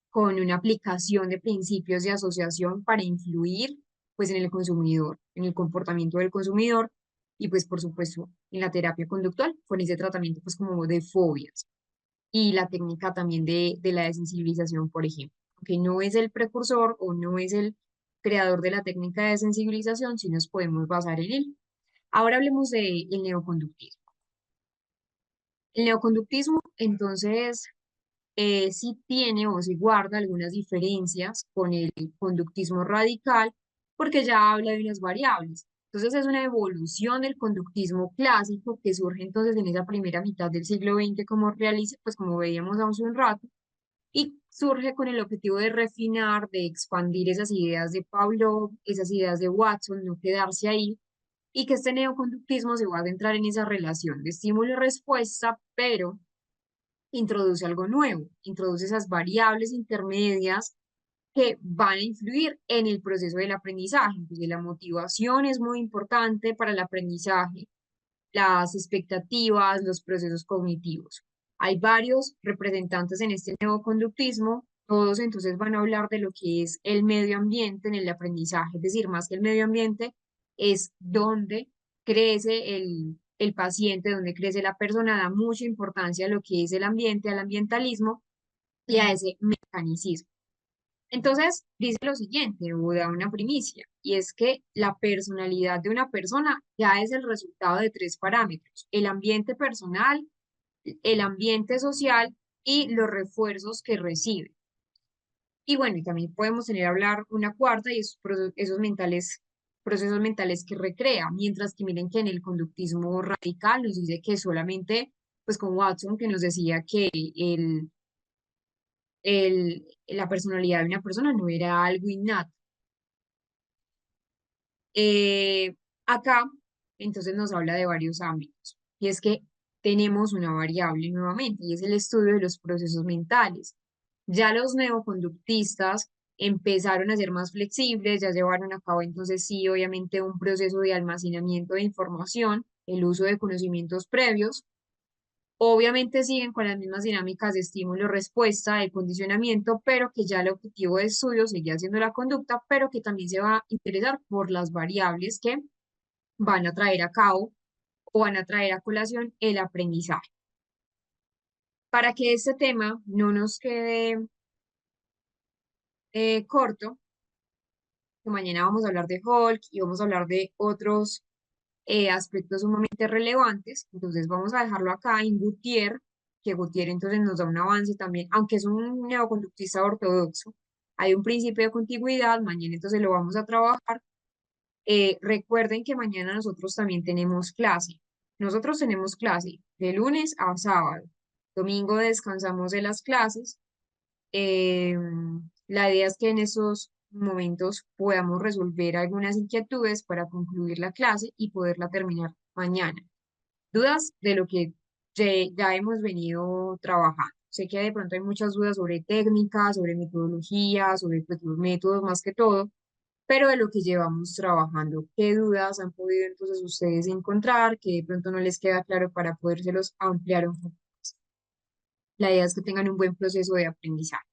con una aplicación de principios de asociación para influir pues en el consumidor, en el comportamiento del consumidor y pues por supuesto en la terapia conductual con ese tratamiento pues como de fobias y la técnica también de la desensibilización, por ejemplo, que no es el precursor o no es el creador de la técnica de desensibilización, si nos podemos basar en él. Ahora hablemos del neoconductismo. El neoconductismo, entonces, sí tiene o sí guarda algunas diferencias con el conductismo radical, porque ya habla de unas variables. Entonces es una evolución del conductismo clásico que surge entonces en esa primera mitad del siglo XX como realiza, pues como veíamos hace un rato, y surge con el objetivo de refinar, de expandir esas ideas de Pavlov, esas ideas de Watson, no quedarse ahí, y que este neoconductismo se va a centrar en esa relación de estímulo y respuesta, pero introduce algo nuevo, introduce esas variables intermedias que van a influir en el proceso del aprendizaje. Entonces, la motivación es muy importante para el aprendizaje, las expectativas, los procesos cognitivos. Hay varios representantes en este nuevo conductismo, todos entonces van a hablar de lo que es el medio ambiente en el aprendizaje, es decir, más que el medio ambiente, es donde crece el paciente, donde crece la persona, da mucha importancia a lo que es el ambiente, al ambientalismo y a ese mecanicismo. Entonces, dice lo siguiente, o da una primicia, y es que la personalidad de una persona ya es el resultado de tres parámetros: el ambiente personal, el ambiente social y los refuerzos que recibe. Y bueno, y también podemos tener a hablar una cuarta y procesos mentales que recrea, mientras que miren que en el conductismo radical nos dice que solamente, pues con Watson, que nos decía que la personalidad de una persona no era algo innato. Eh, Acá, entonces, nos habla de varios ámbitos, y es que tenemos una variable nuevamente, y es el estudio de los procesos mentales. Ya los neoconductistas empezaron a ser más flexibles, ya llevaron a cabo entonces sí, obviamente, un proceso de almacenamiento de información, el uso de conocimientos previos. Obviamente siguen con las mismas dinámicas de estímulo-respuesta, de condicionamiento, pero que ya el objetivo de estudio seguía siendo la conducta, pero que también se va a interesar por las variables que van a traer a cabo o van a traer a colación el aprendizaje. Para que este tema no nos quede corto, que mañana vamos a hablar de Hulk y vamos a hablar de otros aspectos sumamente relevantes, entonces vamos a dejarlo acá en Gutiérrez que Gautier entonces nos da un avance también, aunque es un neoconductista ortodoxo. Hay un principio de contigüidad, mañana entonces lo vamos a trabajar. Recuerden que mañana nosotros también tenemos clase. Nosotros tenemos clase de lunes a sábado. Domingo descansamos de las clases. Eh, la idea es que en esos momentos podamos resolver algunas inquietudes para concluir la clase y poderla terminar mañana. Dudas de lo que ya hemos venido trabajando. Sé que de pronto hay muchas dudas sobre técnicas, sobre metodología, sobre pues, los métodos más que todo, pero de lo que llevamos trabajando, ¿qué dudas han podido entonces ustedes encontrar que de pronto no les queda claro para podérselos ampliar un poco? La idea es que tengan un buen proceso de aprendizaje.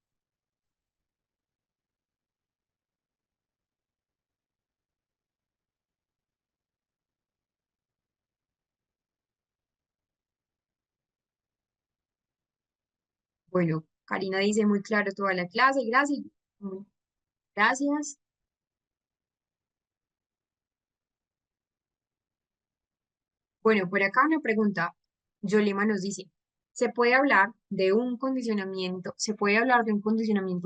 Bueno, Karina dice muy claro toda la clase, gracias. Mm, Gracias. Bueno, por acá una pregunta. Yolima nos dice, se puede hablar de un condicionamiento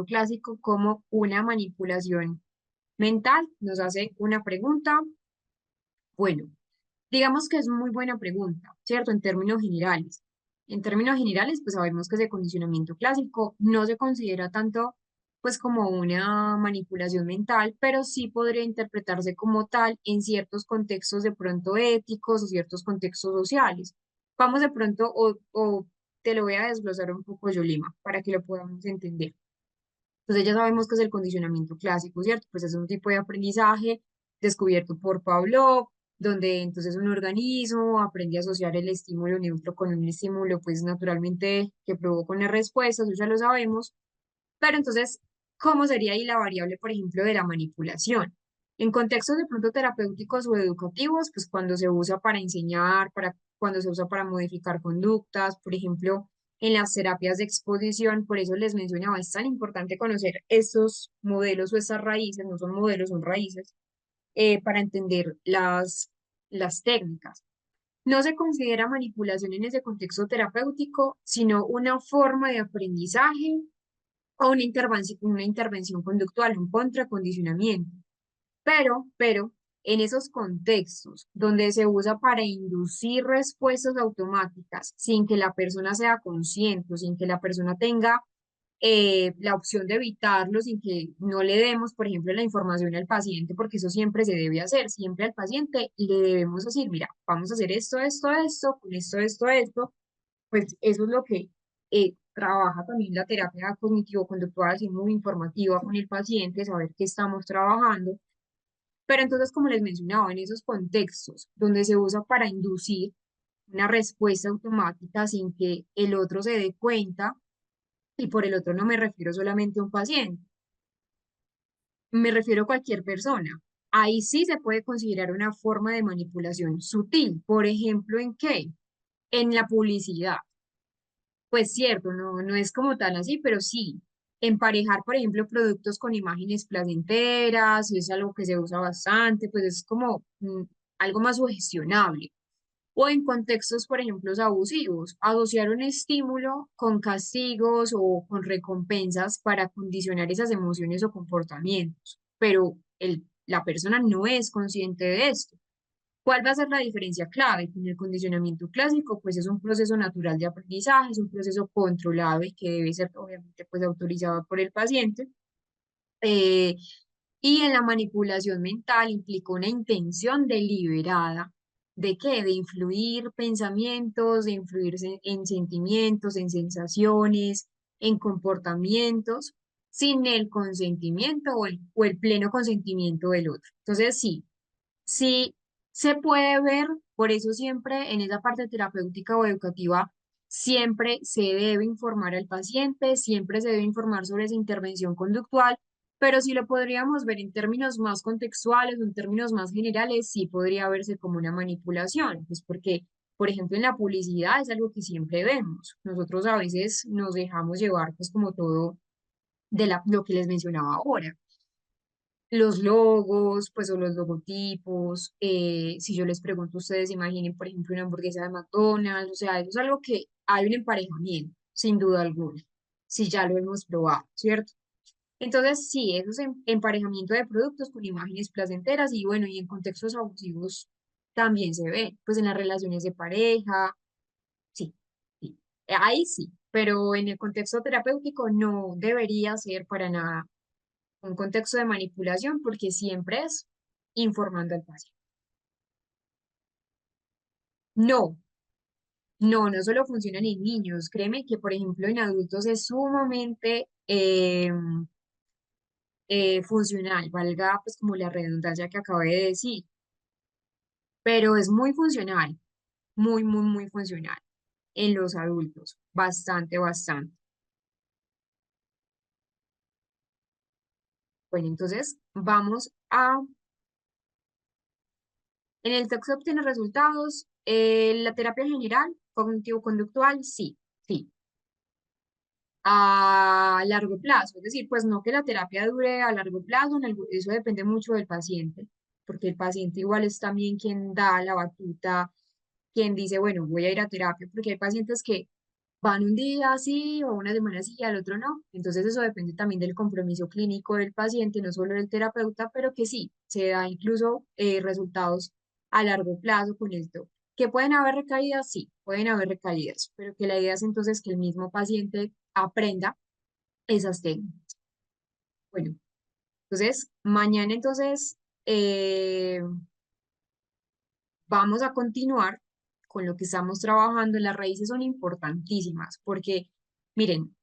clásico como una manipulación mental? Nos hace una pregunta. Bueno, digamos que es muy buena pregunta, ¿cierto? En términos generales. En términos generales, pues sabemos que ese condicionamiento clásico no se considera tanto pues como una manipulación mental, pero sí podría interpretarse como tal en ciertos contextos de pronto éticos o ciertos contextos sociales. Vamos de pronto, o te lo voy a desglosar un poco, Yolima, para que lo podamos entender. Entonces ya sabemos que es el condicionamiento clásico, ¿cierto? Pues es un tipo de aprendizaje descubierto por Pavlov, donde entonces un organismo aprende a asociar el estímulo neutro con un estímulo, pues naturalmente que provoca una respuesta, eso ya lo sabemos. Pero entonces, ¿cómo sería ahí la variable, por ejemplo, de la manipulación? En contextos de pronto terapéuticos o educativos, pues cuando se usa para enseñar, cuando se usa para modificar conductas, por ejemplo, en las terapias de exposición, por eso les mencionaba, es tan importante conocer estos modelos o estas raíces, no son modelos, son raíces, para entender las técnicas. No se considera manipulación en ese contexto terapéutico, sino una forma de aprendizaje o una intervención conductual, un contracondicionamiento. Pero, en esos contextos donde se usa para inducir respuestas automáticas sin que la persona sea consciente, o sin que la persona tenga la opción de evitarlo, sin que no le demos, por ejemplo, la información al paciente, porque eso siempre se debe hacer, siempre al paciente le debemos decir, mira, vamos a hacer esto, con esto, pues eso es lo que trabaja también la terapia cognitivo-conductual, así muy informativa con el paciente, saber qué estamos trabajando. Pero entonces, como les mencionaba, en esos contextos donde se usa para inducir una respuesta automática sin que el otro se dé cuenta, y por el otro no me refiero solamente a un paciente, me refiero a cualquier persona. Ahí sí se puede considerar una forma de manipulación sutil. Por ejemplo, ¿en qué? En la publicidad. Pues cierto, no es como tal así, pero sí. Emparejar, por ejemplo, productos con imágenes placenteras, es algo que se usa bastante, pues es como algo más sugestionable. O en contextos, por ejemplo, abusivos, asociar un estímulo con castigos o con recompensas para condicionar esas emociones o comportamientos, pero la persona no es consciente de esto. ¿Cuál va a ser la diferencia clave? Con el condicionamiento clásico, pues es un proceso natural de aprendizaje, es un proceso controlado y que debe ser obviamente pues autorizado por el paciente. Eh, y en la manipulación mental implica una intención deliberada de qué, de influir pensamientos, de influir en sentimientos, en sensaciones, en comportamientos, sin el consentimiento o el pleno consentimiento del otro. Entonces, sí. Sí, se puede ver, por eso siempre en esa parte terapéutica o educativa, siempre se debe informar al paciente, siempre se debe informar sobre esa intervención conductual, pero si lo podríamos ver en términos más contextuales o en términos más generales, sí podría verse como una manipulación, pues porque, por ejemplo, en la publicidad es algo que siempre vemos. Nosotros a veces nos dejamos llevar, pues como todo de lo que les mencionaba ahora los logos, pues o los logotipos, si yo les pregunto a ustedes, imaginen, por ejemplo, una hamburguesa de McDonald's, o sea, eso es algo que hay un emparejamiento, sin duda alguna, si ya lo hemos probado, ¿cierto? Entonces, sí, eso es emparejamiento de productos con imágenes placenteras y bueno, y en contextos abusivos también se ve, pues en las relaciones de pareja, sí, sí, ahí sí, pero en el contexto terapéutico no debería ser para nada un contexto de manipulación porque siempre es informando al paciente. No, no solo funcionan en niños, créeme que por ejemplo en adultos es sumamente funcional, valga pues como la redundancia que acabé de decir, pero es muy funcional, muy funcional en los adultos, bastante, bastante. Bueno, entonces vamos a, en el texto obtiene resultados, la terapia general, cognitivo-conductual, sí, sí, a largo plazo, es decir, pues no que la terapia dure a largo plazo, eso depende mucho del paciente, porque el paciente igual es también quien da la batuta, quien dice, bueno, voy a ir a terapia, porque hay pacientes que van un día así o una semana así y al otro no. Entonces eso depende también del compromiso clínico del paciente, no solo del terapeuta, pero que sí, se da incluso resultados a largo plazo con esto. ¿Que pueden haber recaídas? Sí, pueden haber recaídas, pero que la idea es entonces que el mismo paciente aprenda esas técnicas. Bueno, entonces mañana entonces eh, vamos a continuar con lo que estamos trabajando. Las raíces son importantísimas porque, miren,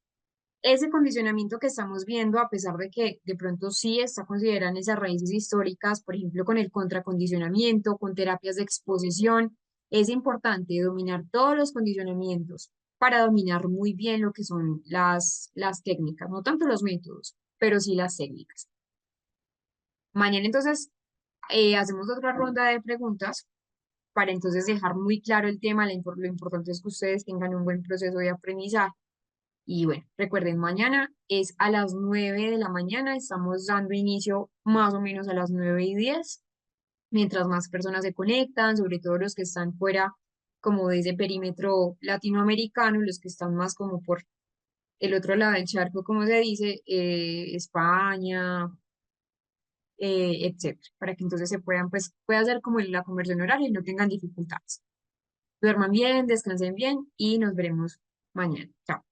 ese condicionamiento que estamos viendo, a pesar de que de pronto sí está consideran esas raíces históricas, por ejemplo, con el contracondicionamiento, con terapias de exposición, es importante dominar todos los condicionamientos para dominar muy bien lo que son las técnicas, no tanto los métodos, pero sí las técnicas. Mañana entonces hacemos otra ronda de preguntas para entonces dejar muy claro el tema. Lo importante es que ustedes tengan un buen proceso de aprendizaje. Y bueno, recuerden, mañana es a las 9 de la mañana, estamos dando inicio más o menos a las 9:10, mientras más personas se conectan, sobre todo los que están fuera como de ese perímetro latinoamericano, los que están más como por el otro lado del charco, como se dice, España, etcétera, para que entonces se puedan, pues, pueda hacer como la conversión horaria y no tengan dificultades. Duerman bien, descansen bien y nos veremos mañana. Chao.